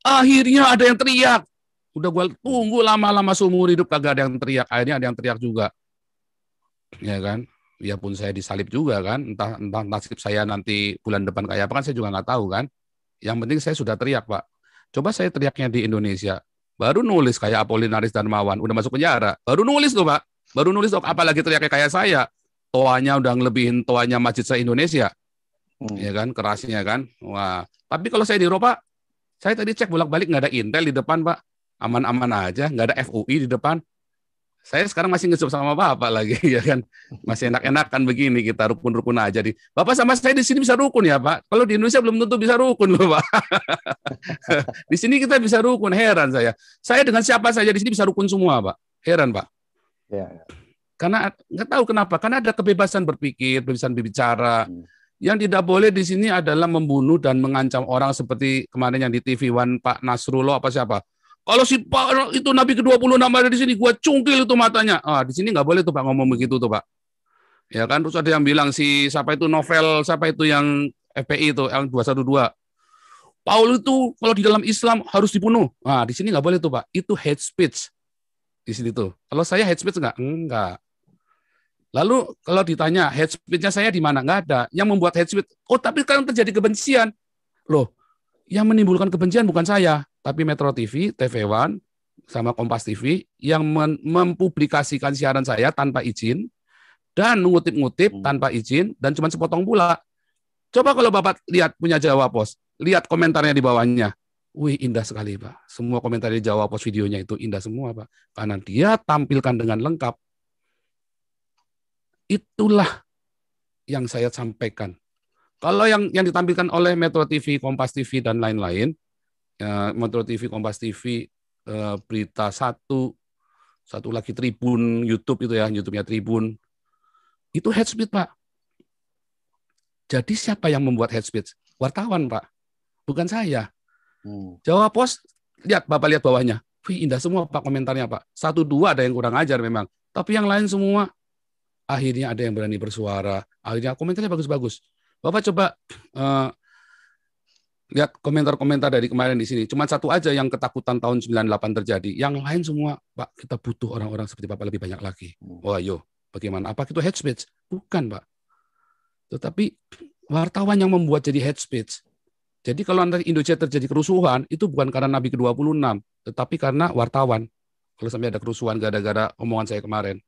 Akhirnya ada yang teriak. Udah gue tunggu lama-lama seumur hidup kagak ada yang teriak. Akhirnya ada yang teriak juga. Ya kan? Biarpun saya disalib juga kan. Entah nasib saya nanti bulan depan kayak apa kan saya juga nggak tahu kan. Yang penting saya sudah teriak, Pak. Coba saya teriaknya di Indonesia. Baru nulis kayak Apolinaris Darmawan, udah masuk penjara. Baru nulis tuh, Pak. Baru nulis apalagi teriaknya kayak saya. Toanya udah ngelebihin toanya masjid se-Indonesia. Ya kan, kerasnya kan. Wah, tapi kalau saya di Eropa, saya tadi cek bolak-balik nggak ada Intel di depan, Pak. Aman-aman aja, nggak ada FUI di depan. Saya sekarang masih ngesub sama Bapak lagi, ya kan. Masih enak-enakan begini, kita rukun-rukun aja. Bapak sama saya di sini bisa rukun ya, Pak. Kalau di Indonesia belum tentu bisa rukun loh, Pak. Di sini kita bisa rukun, heran saya. Saya dengan siapa saja di sini bisa rukun semua, Pak. Heran, Pak. Ya. Karena nggak tahu kenapa, karena ada kebebasan berpikir, kebebasan berbicara. Yang tidak boleh di sini adalah membunuh dan mengancam orang seperti kemarin yang di TV One Pak Nasrullah apa siapa. Kalau si Pak itu Nabi ke-26 ada di sini, gua cungkil itu matanya. Ah, di sini nggak boleh tuh Pak ngomong begitu tuh Pak. Ya kan, terus ada yang bilang si siapa itu novel, siapa itu yang FPI itu yang 212. Paul itu kalau di dalam Islam harus dibunuh. Nah, di sini nggak boleh tuh Pak. Itu hate speech. Di sini tuh. Kalau saya hate speech nggak? Enggak. Lalu kalau ditanya hate speech-nya saya di mana? Nggak ada. Yang membuat hate speech, oh tapi kan terjadi kebencian. Loh, yang menimbulkan kebencian bukan saya, tapi Metro TV, TV One, sama Kompas TV yang mempublikasikan siaran saya tanpa izin dan mengutip-ngutip tanpa izin dan cuma sepotong pula. Coba kalau Bapak lihat punya Jawa Pos, lihat komentarnya di bawahnya. Wih, indah sekali, Pak. Semua komentar di Jawa Pos videonya itu indah semua, Pak. Karena dia tampilkan dengan lengkap. Itulah yang saya sampaikan. Kalau yang ditampilkan oleh Metro TV, Kompas TV, dan lain-lain, Metro TV, Kompas TV, Berita satu lagi Tribun, YouTube itu ya, YouTube-nya Tribun, itu hate speech, Pak. Jadi siapa yang membuat hate speech? Wartawan, Pak. Bukan saya. Jawa Pos, Bapak lihat bawahnya. Wih, indah semua, Pak, komentarnya, Pak. 1, 2 ada yang kurang ajar memang. Tapi yang lain semua, akhirnya ada yang berani bersuara. Akhirnya komentarnya bagus-bagus. Bapak coba lihat komentar-komentar dari kemarin di sini. Cuma satu aja yang ketakutan tahun 98 terjadi. Yang lain semua, Pak, kita butuh orang-orang seperti Bapak lebih banyak lagi. Wah, yo, bagaimana? Apa itu hate speech? Bukan, Pak. Tetapi wartawan yang membuat jadi hate speech. Jadi kalau nanti Indonesia terjadi kerusuhan, itu bukan karena Nabi ke-26, tetapi karena wartawan. Kalau sampai ada kerusuhan gara-gara omongan saya kemarin.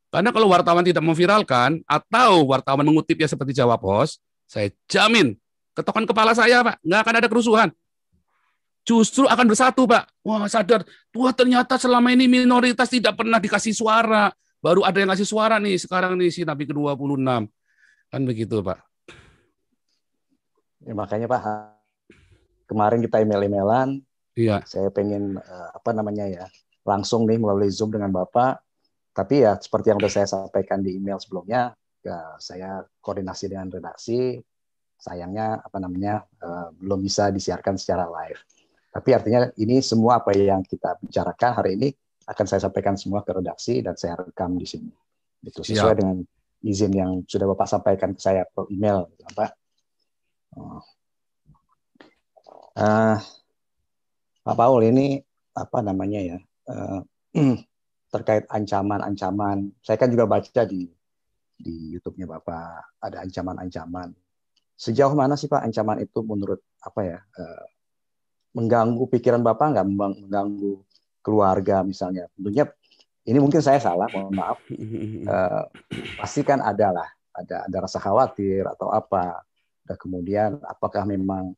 Karena kalau wartawan tidak memviralkan, atau wartawan mengutipnya seperti Jawa Pos, saya jamin, ketokan kepala saya, Pak, nggak akan ada kerusuhan. Justru akan bersatu, Pak. Wah, sadar, wah ternyata selama ini minoritas tidak pernah dikasih suara. Baru ada yang ngasih suara nih, sekarang nih si Nabi ke-26. Kan begitu, Pak. Ya, makanya Pak, kemarin kita email-emailan. Iya. Saya pengen langsung nih melalui Zoom dengan Bapak. Tapi ya seperti yang sudah saya sampaikan di email sebelumnya, ya, saya koordinasi dengan redaksi. Sayangnya belum bisa disiarkan secara live. Tapi artinya ini semua apa yang kita bicarakan hari ini akan saya sampaikan semua ke redaksi dan saya rekam di sini. Itu sesuai dengan izin yang sudah Bapak sampaikan ke saya per email, Pak. Pak Paul, ini terkait ancaman-ancaman. Saya kan juga baca di YouTube-nya Bapak ada ancaman-ancaman. Sejauh mana sih Pak ancaman itu menurut mengganggu pikiran Bapak nggak, mengganggu keluarga misalnya? Tentunya ini mungkin saya salah, mohon maaf. Pasti kan ada rasa khawatir atau apa. Dan kemudian apakah memang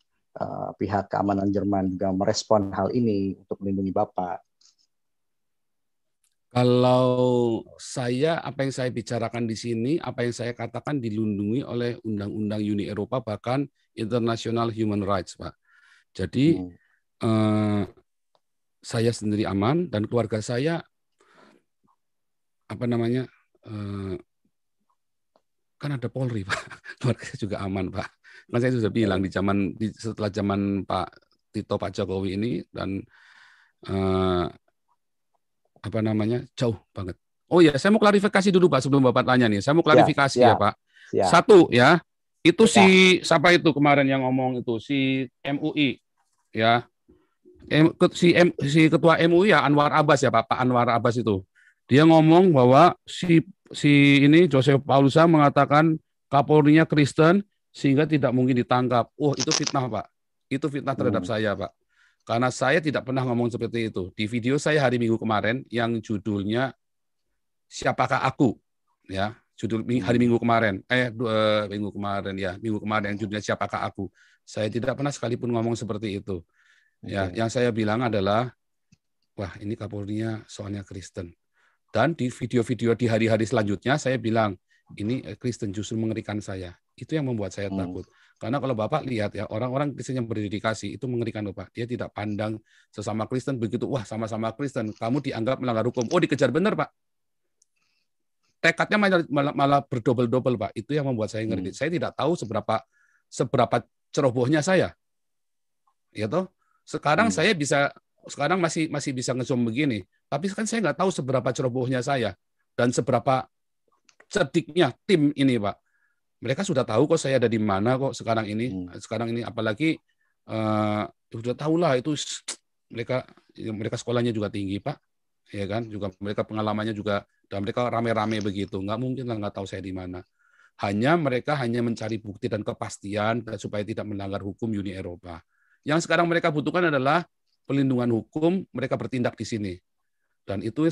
pihak keamanan Jerman juga merespon hal ini untuk melindungi Bapak? Kalau saya, apa yang saya bicarakan di sini, apa yang saya katakan dilindungi oleh Undang-Undang Uni Eropa, bahkan International Human Rights, Pak. Jadi saya sendiri aman dan keluarga saya kan ada Polri, Pak. Keluarga saya juga aman, Pak. Kan saya sudah bilang setelah zaman Pak Tito, Pak Jokowi ini dan jauh banget. Oh ya, saya mau klarifikasi dulu Pak sebelum Bapak tanya nih. Saya mau klarifikasi ya Pak. Satu ya, itu si siapa itu kemarin yang ngomong itu si MUI ya, si ketua MUI ya Anwar Abbas ya Pak Anwar Abbas itu. Dia ngomong bahwa si ini Joseph Paulusa mengatakan Kapolrinya Kristen sehingga tidak mungkin ditangkap. Itu fitnah Pak. Itu fitnah terhadap saya Pak. Karena saya tidak pernah ngomong seperti itu. Di video saya hari Minggu kemarin yang judulnya siapakah aku? Ya, judul hari Minggu kemarin. Minggu kemarin yang judulnya siapakah aku? Saya tidak pernah sekalipun ngomong seperti itu. Ya, yang saya bilang adalah, wah ini Kapolrinya soalnya Kristen. Dan di video-video di hari-hari selanjutnya saya bilang, ini Kristen justru mengerikan saya. Itu yang membuat saya takut. Karena kalau Bapak lihat ya, orang-orang Kristen yang berdedikasi itu mengerikan Bapak. Dia tidak pandang sesama Kristen begitu, wah sama-sama Kristen, kamu dianggap melanggar hukum. Oh dikejar benar Pak. Tekadnya malah berdobel-dobel Pak. Itu yang membuat saya ngeri. Saya tidak tahu seberapa cerobohnya saya. Ya toh? Sekarang saya masih bisa nge-zoom begini. Tapi kan saya nggak tahu seberapa cerobohnya saya dan seberapa cerdiknya tim ini, Pak. Mereka sudah tahu kok saya ada di mana kok sekarang ini. Sekarang ini apalagi sudah tahu lah itu mereka sekolahnya juga tinggi, Pak. Ya kan? Juga mereka pengalamannya juga dan mereka rame-rame begitu. Nggak mungkin lah nggak tahu saya di mana. Mereka hanya mencari bukti dan kepastian supaya tidak melanggar hukum Uni Eropa. Yang sekarang mereka butuhkan adalah pelindungan hukum, mereka bertindak di sini. Dan itu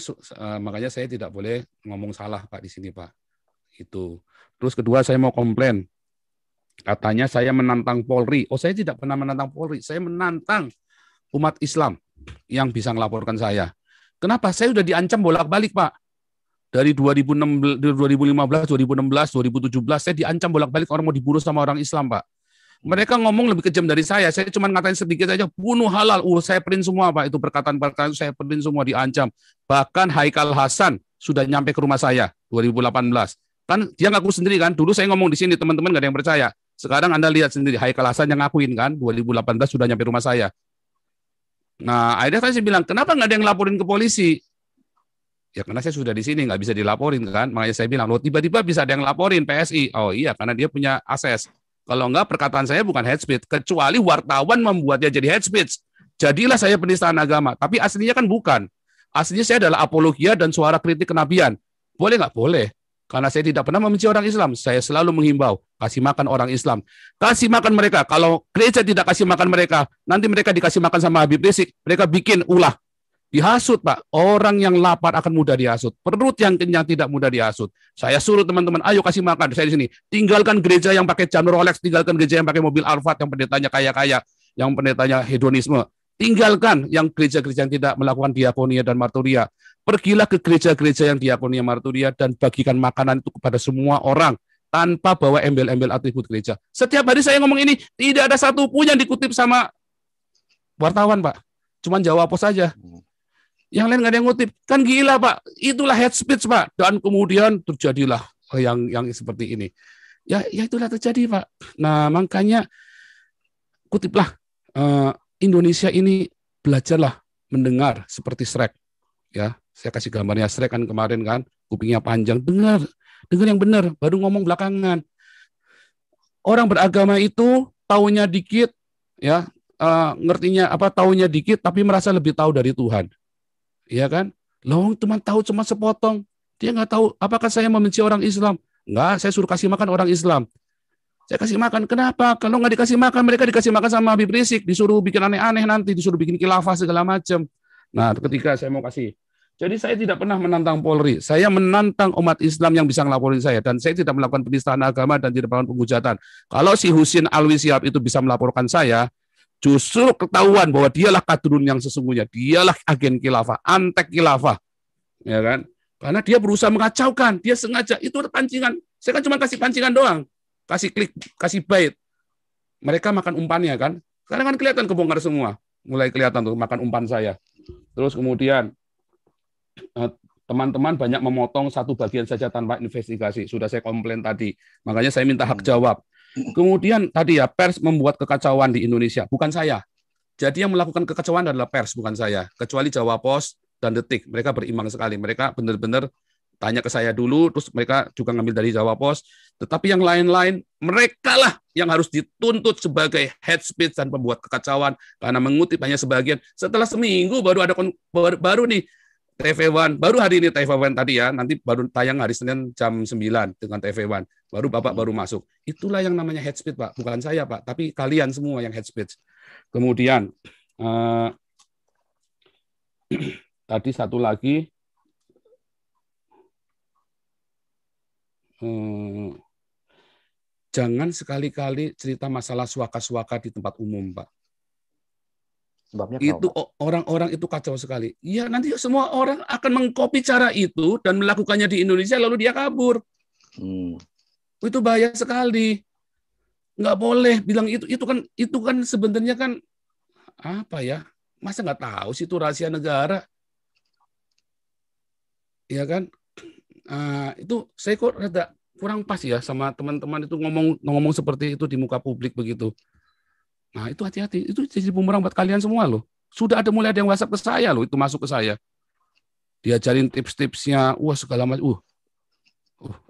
makanya saya tidak boleh ngomong salah Pak di sini Pak. Itu. Terus kedua saya mau komplain. Katanya saya menantang Polri. Oh saya tidak pernah menantang Polri. Saya menantang umat Islam yang bisa melaporkan saya. Kenapa? Saya sudah diancam bolak-balik Pak. Dari 2015, 2016, 2017, saya diancam bolak-balik orang mau dibunuh sama orang Islam Pak. Mereka ngomong lebih kejam dari saya cuma ngatain sedikit saja, bunuh halal. Saya print semua Pak, itu perkataan-perkataan saya print semua diancam. Bahkan Haikal Hasan sudah nyampe ke rumah saya 2018. Kan dia ngaku sendiri kan, dulu saya ngomong di sini teman-teman nggak ada yang percaya. Sekarang Anda lihat sendiri, Haikal Hasan yang ngakuin kan, 2018 sudah nyampe rumah saya. Nah, akhirnya saya bilang, kenapa nggak ada yang laporin ke polisi? Ya karena saya sudah di sini, nggak bisa dilaporin kan. Makanya saya bilang, loh tiba-tiba bisa ada yang laporin PSI. Oh iya, karena dia punya akses. Kalau enggak, perkataan saya bukan hate speech. Kecuali wartawan membuatnya jadi hate speech. Jadilah saya penistaan agama. Tapi aslinya kan bukan. Aslinya saya adalah apologia dan suara kritik kenabian. Boleh nggak? Boleh. Karena saya tidak pernah membenci orang Islam. Saya selalu menghimbau, kasih makan orang Islam. Kasih makan mereka. Kalau gereja tidak kasih makan mereka, nanti mereka dikasih makan sama Habib Rizik. Mereka bikin ulah. Dihasut, Pak. Orang yang lapar akan mudah dihasut. Perut yang kenyang tidak mudah dihasut. Saya suruh teman-teman, ayo kasih makan. Saya di sini. Tinggalkan gereja yang pakai jam Rolex, tinggalkan gereja yang pakai mobil Alphard, yang pendetanya kaya-kaya, yang pendetanya hedonisme. Tinggalkan yang gereja-gereja yang tidak melakukan diakonia dan marturia. Pergilah ke gereja-gereja yang diakonia marturia dan bagikan makanan itu kepada semua orang tanpa bawa embel-embel atribut gereja. Setiap hari saya ngomong ini, tidak ada satupun yang dikutip sama wartawan, Pak. Cuman jawab apa saja. Yang lain nggak ada yang ngutip. Kan gila, Pak. Itulah hate speech, Pak. Dan kemudian terjadilah yang seperti ini. Ya itulah terjadi, Pak. Nah, makanya kutiplah Indonesia ini belajarlah mendengar seperti Shrek. Ya, saya kasih gambarnya Shrek kan kemarin kan, kupingnya panjang. Dengar yang benar, baru ngomong belakangan. Orang beragama itu taunya dikit, ya, ngertinya apa taunya dikit, tapi merasa lebih tahu dari Tuhan. Iya kan? Loh, cuma tahu cuma sepotong. Dia nggak tahu apakah saya membenci orang Islam. Enggak, saya suruh kasih makan orang Islam. Saya kasih makan. Kenapa? Kalau nggak dikasih makan, mereka dikasih makan sama Habib Rizik. Disuruh bikin aneh-aneh nanti. Disuruh bikin khilafah segala macam. Nah, ketika saya mau kasih. Jadi saya tidak pernah menantang Polri. Saya menantang umat Islam yang bisa ngelaporin saya. Dan saya tidak melakukan penistaan agama dan tidak melakukan penghujatan. Kalau si Husin Alwi Syihab itu bisa melaporkan saya, justru ketahuan bahwa dialah kadrun yang sesungguhnya. Dialah agen khilafah, antek khilafah. Ya kan? Karena dia berusaha mengacaukan. Dia sengaja. Itu pancingan. Saya kan cuma kasih pancingan doang. Kasih klik, kasih bait. Mereka makan umpannya kan. Sekarang kan kelihatan kebongkar semua. Mulai kelihatan tuh makan umpan saya. Terus kemudian teman-teman banyak memotong satu bagian saja tanpa investigasi. Sudah saya komplain tadi. Makanya saya minta hak jawab. Kemudian tadi ya, pers membuat kekacauan di Indonesia. Bukan saya. Jadi yang melakukan kekacauan adalah pers, bukan saya. Kecuali Jawa Pos dan Detik. Mereka berimbang sekali. Mereka benar-benar tanya ke saya dulu, terus mereka juga ngambil dari Jawa Pos. Tetapi yang lain-lain, mereka lah yang harus dituntut sebagai hate speech dan pembuat kekacauan karena mengutip hanya sebagian. Setelah seminggu baru ada baru nih TV One, baru hari ini TV One tadi ya, nanti baru tayang hari Senin jam 9 dengan TV One. Baru Bapak baru masuk. Itulah yang namanya hate speech, Pak. Bukan saya, Pak, tapi kalian semua yang hate speech. Kemudian tadi satu lagi jangan sekali-kali cerita masalah suaka-suaka di tempat umum, Pak. Sebabnya itu orang-orang itu kacau sekali. Ya, nanti semua orang akan mengcopy cara itu dan melakukannya di Indonesia, lalu dia kabur. Itu bahaya sekali. Nggak boleh bilang itu. Itu kan sebenarnya kan apa ya? Masa nggak tahu sih itu rahasia negara? Ya kan? Itu saya kok rada kurang pas ya sama teman-teman itu ngomong seperti itu di muka publik begitu. Nah, itu hati-hati. Itu jadi bumerang buat kalian semua loh. Sudah mulai ada yang WhatsApp ke saya loh, itu masuk ke saya. Diajarin tips-tipsnya, wah segala macam.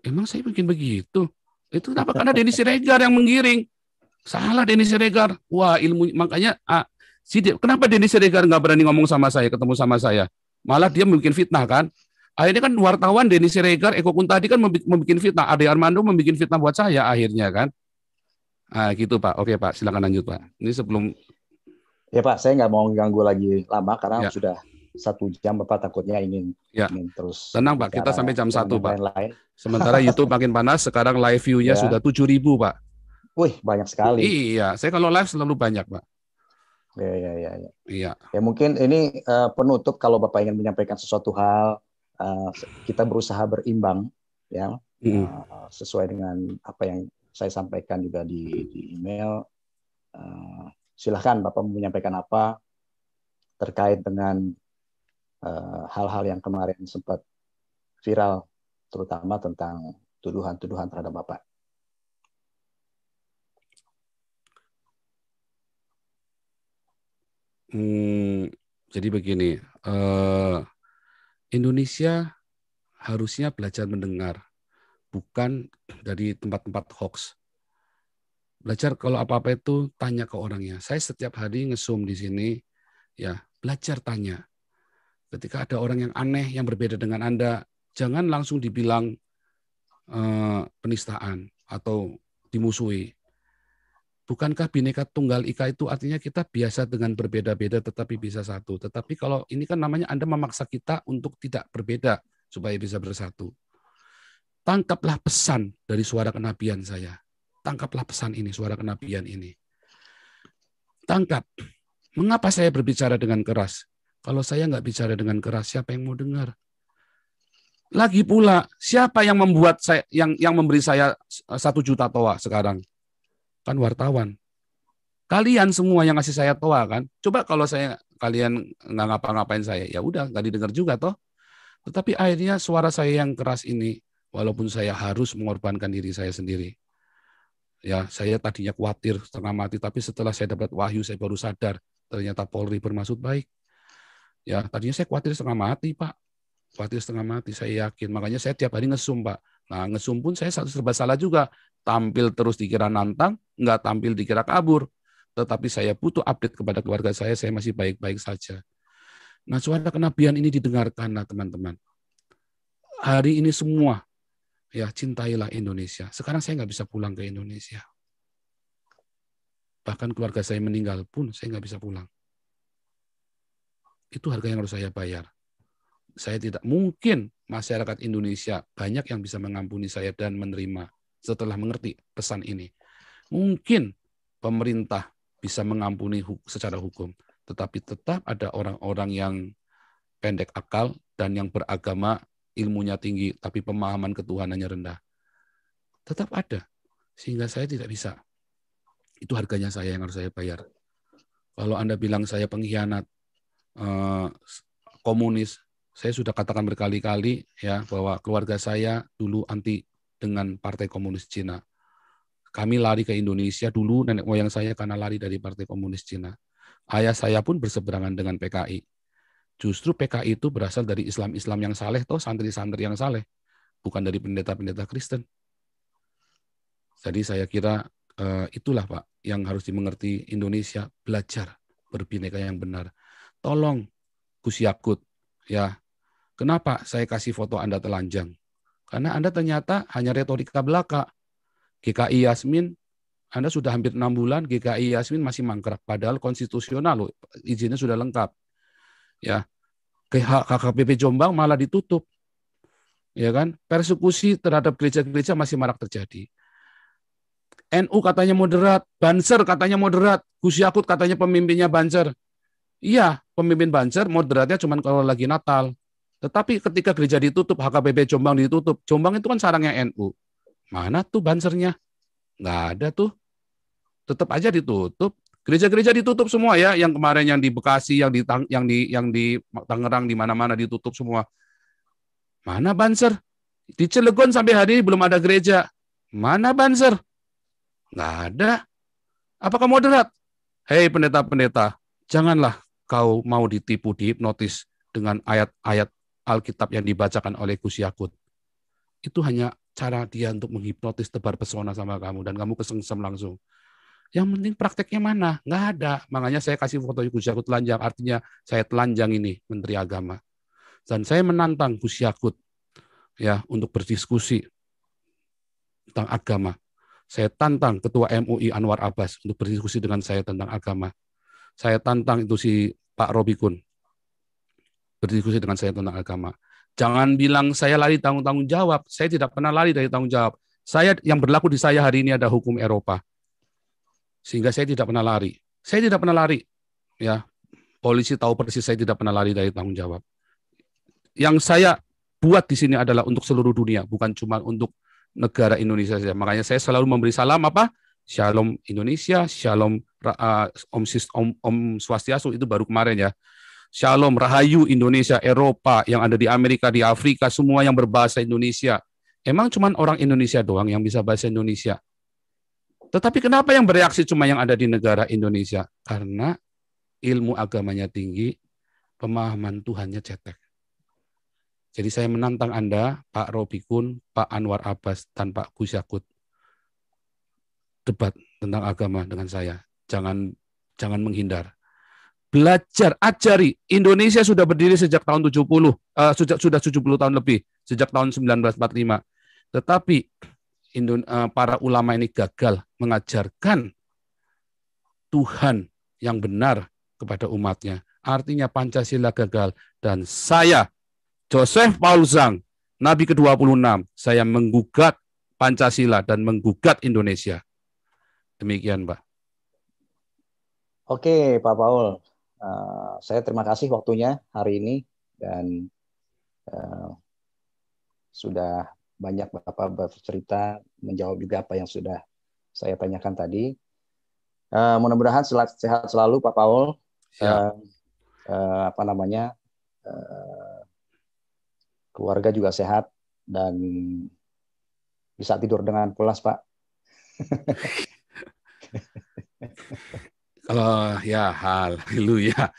Emang saya bikin begitu? Itu kenapa? Karena Denny Siregar yang menggiring. Salah Denny Siregar. Wah, ilmu makanya kenapa Denny Siregar nggak berani ngomong sama saya, ketemu sama saya? Malah dia membuat fitnah kan? Akhirnya kan wartawan Denny Siregar, Eko Kuntadi kan membuat fitnah. Ade Armando membuat fitnah buat saya akhirnya kan. Gitu Pak. Oke Pak, silakan lanjut Pak. Ini sebelum. Ya Pak, saya nggak mau ganggu lagi lama karena sudah 1 jam, Bapak takutnya ingin terus. Tenang Pak, kita sampai jam 1 Pak. Lain. Sementara YouTube makin panas, sekarang live view-nya sudah 7.000 Pak. Wih, banyak sekali. Iya, saya kalau live selalu banyak Pak. Iya. Ya mungkin ini penutup, kalau Bapak ingin menyampaikan sesuatu hal, kita berusaha berimbang ya, sesuai dengan apa yang saya sampaikan juga di email. Silahkan Bapak menyampaikan apa terkait dengan hal-hal yang kemarin sempat viral, terutama tentang tuduhan-tuduhan terhadap Bapak. Jadi begini, Indonesia harusnya belajar mendengar, bukan dari tempat-tempat hoax. Belajar kalau apa-apa itu tanya ke orangnya. Saya setiap hari nge-zoom di sini, ya belajar tanya. Ketika ada orang yang aneh, yang berbeda dengan Anda, jangan langsung dibilang penistaan atau dimusuhi. Bukankah Bhinneka Tunggal Ika itu artinya kita biasa dengan berbeda-beda tetapi bisa satu. Tetapi kalau ini kan namanya Anda memaksa kita untuk tidak berbeda supaya bisa bersatu. Tangkaplah pesan dari suara kenabian saya. Tangkaplah pesan ini, suara kenabian ini. Tangkap. Mengapa saya berbicara dengan keras? Kalau saya nggak bicara dengan keras, siapa yang mau dengar? Lagi pula, siapa yang membuat saya, yang memberi saya 1 juta toa sekarang? Kan wartawan. Kalian semua yang ngasih saya toa kan. Coba kalau kalian nggak ngapa-ngapain saya, ya udah nggak didengar juga toh. Tetapi akhirnya suara saya yang keras ini, walaupun saya harus mengorbankan diri saya sendiri. Ya, saya tadinya khawatir setengah mati, tapi setelah saya dapat wahyu saya baru sadar ternyata Polri bermaksud baik. Ya, tadinya saya khawatir setengah mati, Pak. Khawatir setengah mati, saya yakin. Makanya saya tiap hari nge-zoom, Pak. Nah, nge-zoom pun saya serba salah juga. Tampil terus dikira nantang, nggak tampil dikira kabur. Tetapi saya butuh update kepada keluarga saya masih baik-baik saja. Nah, suara kenabian ini didengarkan, teman-teman. Hari ini semua, ya cintailah Indonesia. Sekarang saya nggak bisa pulang ke Indonesia. Bahkan keluarga saya meninggal pun saya nggak bisa pulang. Itu harga yang harus saya bayar. Saya tidak mungkin masyarakat Indonesia banyak yang bisa mengampuni saya dan menerima setelah mengerti pesan ini. Mungkin pemerintah bisa mengampuni secara hukum, tetapi tetap ada orang-orang yang pendek akal dan yang beragama, ilmunya tinggi, tapi pemahaman ketuhanannya rendah. Tetap ada, sehingga saya tidak bisa. Itu harganya saya yang harus saya bayar. Kalau Anda bilang saya pengkhianat, komunis, saya sudah katakan berkali-kali ya bahwa keluarga saya dulu anti dengan Partai Komunis Cina. Kami lari ke Indonesia dulu, nenek moyang saya karena lari dari Partai Komunis Cina. Ayah saya pun berseberangan dengan PKI. Justru PKI itu berasal dari Islam-Islam yang saleh, toh santri-santri yang saleh, bukan dari pendeta-pendeta Kristen. Jadi saya kira itulah Pak yang harus dimengerti Indonesia, belajar berbineka yang benar. Tolong Gus Yakut, ya kenapa saya kasih foto Anda telanjang? Karena Anda ternyata hanya retorika belaka. GKI Yasmin, Anda sudah hampir 6 bulan, GKI Yasmin masih mangkrak. Padahal konstitusional loh, izinnya sudah lengkap. Ya, KKPP Jombang malah ditutup. ya kan? Persekusi terhadap gereja-gereja masih marak terjadi. NU katanya moderat, Banser katanya moderat, Gus Yakut katanya pemimpinnya Banser. Iya, pemimpin Banser moderatnya cuma kalau lagi Natal. Tetapi ketika gereja ditutup, HKBP Jombang ditutup, Jombang itu kan sarangnya NU. Mana tuh Bansernya? Nggak ada tuh. Tetap aja ditutup. Gereja-gereja ditutup semua ya, yang kemarin yang di Bekasi, yang di Tangerang, di mana-mana ditutup semua. Mana Banser? Di Cilegon sampai hari ini belum ada gereja. Mana Banser? Nggak ada. Apakah moderat? Hei pendeta-pendeta, janganlah kau mau ditipu, dihipnotis dengan ayat-ayat Alkitab yang dibacakan oleh Gus Yakut. Itu hanya cara dia untuk menghipnotis, tebar pesona sama kamu, dan kamu kesengsem langsung. Yang penting prakteknya mana? Nggak ada. Makanya saya kasih foto Gus Yakut telanjang, artinya saya telanjang ini, Menteri Agama. Dan saya menantang Gus Yakut ya untuk berdiskusi tentang agama. Saya tantang Ketua MUI Anwar Abbas untuk berdiskusi dengan saya tentang agama. Saya tantang itu si Pak Robikun berdiskusi dengan saya tentang agama. Jangan bilang saya lari tanggung jawab. Saya tidak pernah lari dari tanggung jawab. Saya yang berlaku di saya hari ini ada hukum Eropa. Sehingga saya tidak pernah lari. Saya tidak pernah lari. Ya, polisi tahu persis saya tidak pernah lari dari tanggung jawab. Yang saya buat di sini adalah untuk seluruh dunia, bukan cuma untuk negara Indonesia saja. Makanya saya selalu memberi salam apa? Shalom Indonesia, Shalom Om Swastiastu, itu baru kemarin ya. Shalom Rahayu Indonesia, Eropa, yang ada di Amerika, di Afrika, semua yang berbahasa Indonesia. Emang cuma orang Indonesia doang yang bisa bahasa Indonesia? Tetapi kenapa yang bereaksi cuma yang ada di negara Indonesia? Karena ilmu agamanya tinggi, pemahaman Tuhannya cetek. Jadi saya menantang Anda, Pak Robikun, Pak Anwar Abbas, dan Pak Gus Yakut, debat tentang agama dengan saya. Jangan menghindar. Belajar, ajari. Indonesia sudah berdiri sejak tahun 70, sudah 70 tahun lebih, sejak tahun 1945. Tetapi para ulama ini gagal mengajarkan Tuhan yang benar kepada umatnya. Artinya Pancasila gagal. Dan saya, Joseph Paul Zhang, Nabi ke-26, saya menggugat Pancasila dan menggugat Indonesia. Demikian, Pak. Oke, Pak Paul. Saya terima kasih waktunya hari ini dan sudah banyak Bapak bercerita, menjawab juga apa yang sudah saya tanyakan tadi. Mudah-mudahan sehat selalu Pak Paul. Keluarga juga sehat dan bisa tidur dengan pulas, Pak. Kalau ya, haleluya.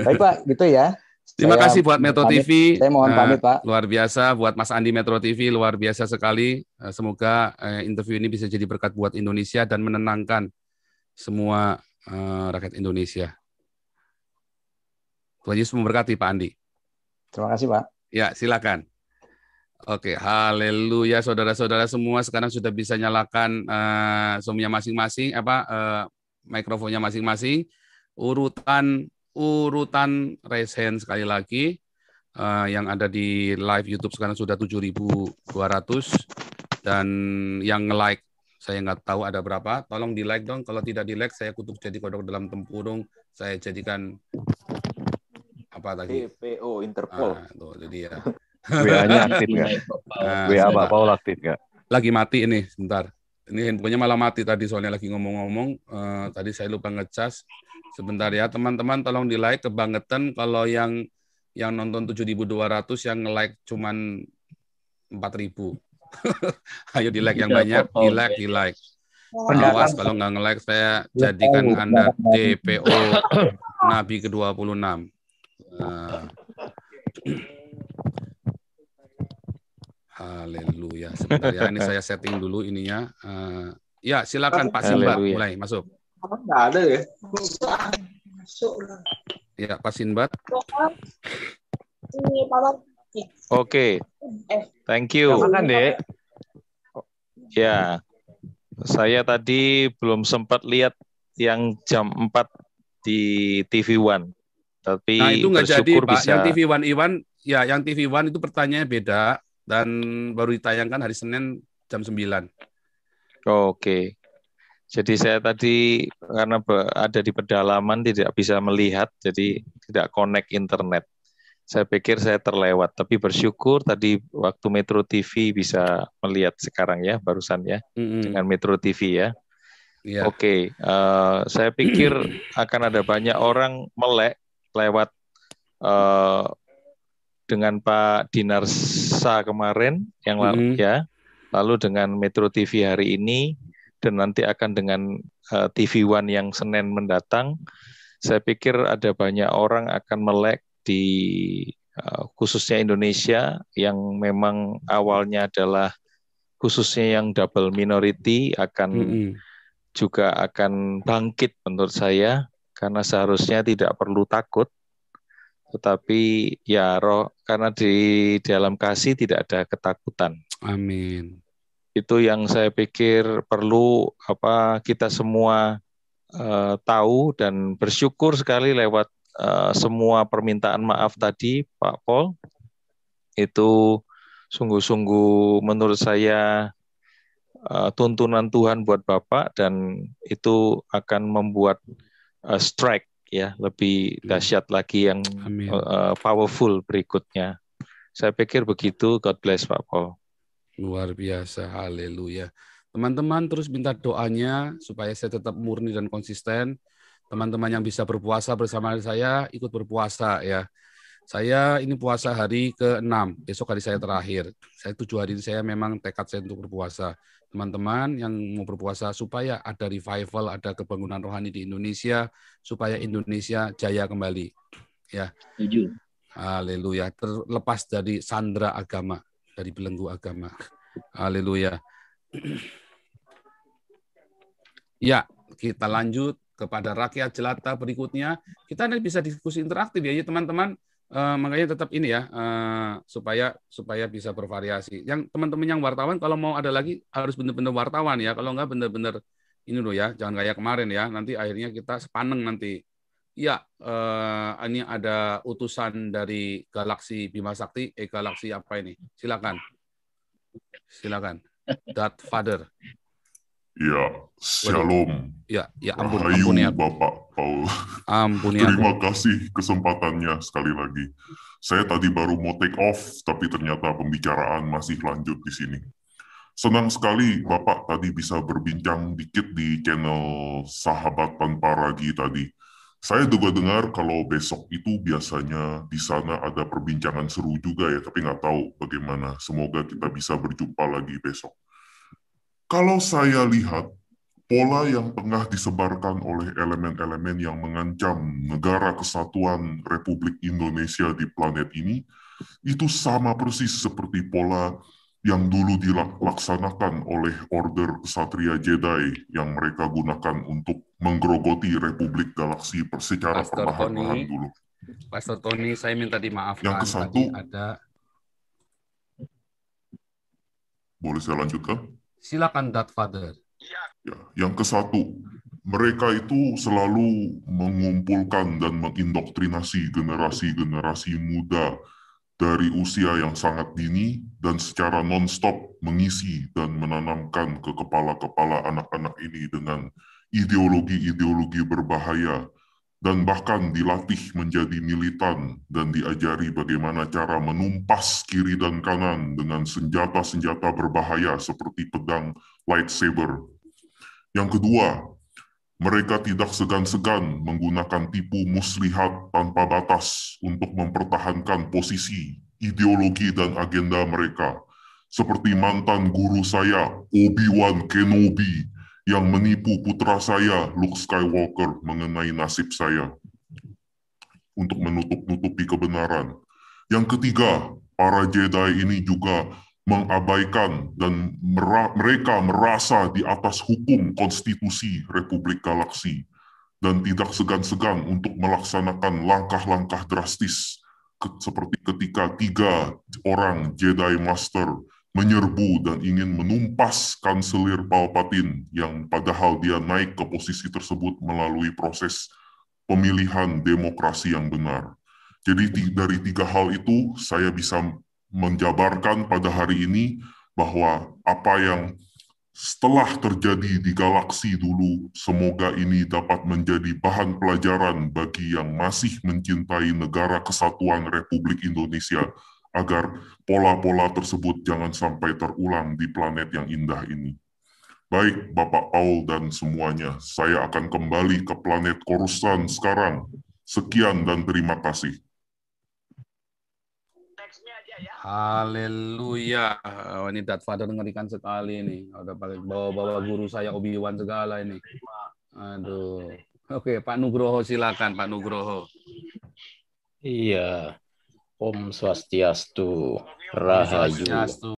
Baik, Pak, gitu ya. Terima kasih buat Metro TV. Saya mohon pamit, Pak. Luar biasa buat Mas Andi Metro TV, luar biasa sekali. Semoga interview ini bisa jadi berkat buat Indonesia dan menenangkan semua rakyat Indonesia. Tuhan Yesus memberkati, Pak Andi. Terima kasih, Pak. Ya, silakan. Oke, haleluya, saudara-saudara semua sekarang sudah bisa nyalakan zoom-nya masing-masing, mikrofonnya masing-masing. Urutan raise hand sekali lagi. Yang ada di live YouTube sekarang sudah 7.200 dan yang nge-like saya nggak tahu ada berapa. Tolong di like dong. Kalau tidak di like saya kutuk jadi kodok dalam tempurung. Saya jadikan apa tadi? DPO Interpol. Tuh, jadi ya. WA-nya aktif nggak? WA Pak Paul aktif nggak? Lagi mati ini, sebentar. Ini handphonenya malah mati tadi soalnya lagi ngomong-ngomong. Tadi saya lupa ngecas. Sebentar ya, teman-teman tolong di like kebangetan. Kalau yang nonton 7.200, yang nge-like cuman 4.000. Ayo di like yang banyak, di like. Awas kalau nggak nge-like saya jadikan Anda DPO Nabi ke-26. Haleluya. Sebentar ya, ini saya setting dulu ininya. Ya, silakan Pak Sinbad mulai masuk. Nggak ada ya? Masuk lah. Ya, Pak Sinbad. Oke. Thank you. Makan, Dek. Ya. Saya tadi belum sempat lihat yang jam 4 di TV One. Tapi nah, itu nggak jadi, Pak. Bisa... Yang TV One Iwan ya yang TV One itu pertanyaannya beda dan baru ditayangkan hari Senin jam 9. Oke. Jadi saya tadi karena ada di pedalaman tidak bisa melihat, jadi tidak connect internet. Saya pikir saya terlewat, tapi bersyukur tadi waktu Metro TV bisa melihat sekarang ya, barusan ya, dengan Metro TV ya. Yeah. Oke, saya pikir akan ada banyak orang melek lewat dengan Pak Dinarsa kemarin yang lalu ya, lalu dengan Metro TV hari ini, dan nanti akan dengan TV One yang Senin mendatang. Saya pikir ada banyak orang akan melek di khususnya Indonesia yang memang awalnya adalah khususnya yang double minority akan juga akan bangkit menurut saya, karena seharusnya tidak perlu takut, tetapi ya karena di dalam kasih tidak ada ketakutan. Amin. Itu yang saya pikir perlu kita semua tahu, dan bersyukur sekali lewat semua permintaan maaf tadi Pak Paul. Itu sungguh-sungguh menurut saya tuntunan Tuhan buat Bapak, dan itu akan membuat strike ya lebih dahsyat lagi yang powerful berikutnya. Saya pikir begitu. God bless Pak Paul. Luar biasa, haleluya. Teman-teman terus minta doanya supaya saya tetap murni dan konsisten. Teman-teman yang bisa berpuasa bersama saya, ikut berpuasa ya. Saya ini puasa hari ke-6, besok hari saya terakhir. Saya 7 hari ini saya memang tekad saya untuk berpuasa. Teman-teman yang mau berpuasa supaya ada revival, ada kebangunan rohani di Indonesia, supaya Indonesia jaya kembali. Ya. Setuju. Haleluya, terlepas dari sandera agama, dari belenggu agama. Haleluya. Ya, kita lanjut kepada rakyat jelata berikutnya. Kita nanti bisa diskusi interaktif ya teman-teman. Makanya tetap ini ya, supaya bisa bervariasi. Yang teman-teman yang wartawan kalau mau ada lagi harus benar-benar wartawan ya. Kalau enggak benar-benar ini loh ya, jangan kayak kemarin ya. Nanti akhirnya kita sepaneng nanti. Ya, ini ada utusan dari Galaksi Bima Sakti. Galaksi apa ini? Silakan. Darth Vader. Ya, shalom. Ya, ampun ya. Bapak Paul. Ampuni Terima kasih kesempatannya sekali lagi. Saya tadi baru mau take off, tapi ternyata pembicaraan masih lanjut di sini. Senang sekali Bapak tadi bisa berbincang dikit di channel Sahabat Tanpa Ragi tadi. Saya juga dengar kalau besok itu biasanya di sana ada perbincangan seru juga ya, tapi nggak tahu bagaimana. Semoga kita bisa berjumpa lagi besok. Kalau saya lihat, pola yang tengah disebarkan oleh elemen-elemen yang mengancam negara kesatuan Republik Indonesia di planet ini, itu sama persis seperti pola yang dulu dilaksanakan oleh Order Ksatria Jedi yang mereka gunakan untuk menggerogoti Republik Galaksi secara perlahan-lahan dulu. Pastor Tony, saya minta dimaafkan. Yang kesatu, tadi ada... Boleh saya lanjutkan? Silakan, Darth Vader. Ya, yang kesatu, mereka itu selalu mengumpulkan dan mengindoktrinasi generasi-generasi muda dari usia yang sangat dini dan secara non-stop mengisi dan menanamkan ke kepala-kepala anak-anak ini dengan ideologi-ideologi berbahaya, dan bahkan dilatih menjadi militan dan diajari bagaimana cara menumpas kiri dan kanan dengan senjata-senjata berbahaya seperti pedang lightsaber. Yang kedua, mereka tidak segan-segan menggunakan tipu muslihat tanpa batas untuk mempertahankan posisi, ideologi, dan agenda mereka. Seperti mantan guru saya, Obi-Wan Kenobi, yang menipu putra saya, Luke Skywalker, mengenai nasib saya untuk menutup-nutupi kebenaran. Yang ketiga, para Jedi ini juga mengabaikan dan mereka merasa di atas hukum konstitusi Republik Galaksi dan tidak segan-segan untuk melaksanakan langkah-langkah drastis seperti ketika 3 orang Jedi Master menyerbu dan ingin menumpas Kanselir Palpatine yang padahal dia naik ke posisi tersebut melalui proses pemilihan demokrasi yang benar. Jadi dari 3 hal itu saya bisa menjabarkan pada hari ini bahwa apa yang setelah terjadi di galaksi dulu, semoga ini dapat menjadi bahan pelajaran bagi yang masih mencintai negara kesatuan Republik Indonesia, agar pola-pola tersebut jangan sampai terulang di planet yang indah ini. Baik, Bapak Paul dan semuanya, saya akan kembali ke planet Coruscant sekarang. Sekian dan terima kasih. Haleluya. Oh, ini Dad Father mengerikan sekali ini. Udah pakai bawa-bawa guru saya Obi-Wan segala ini. Aduh. Oke, Pak Nugroho silakan, Pak Nugroho. Iya. Om Swastiastu. Rahayu.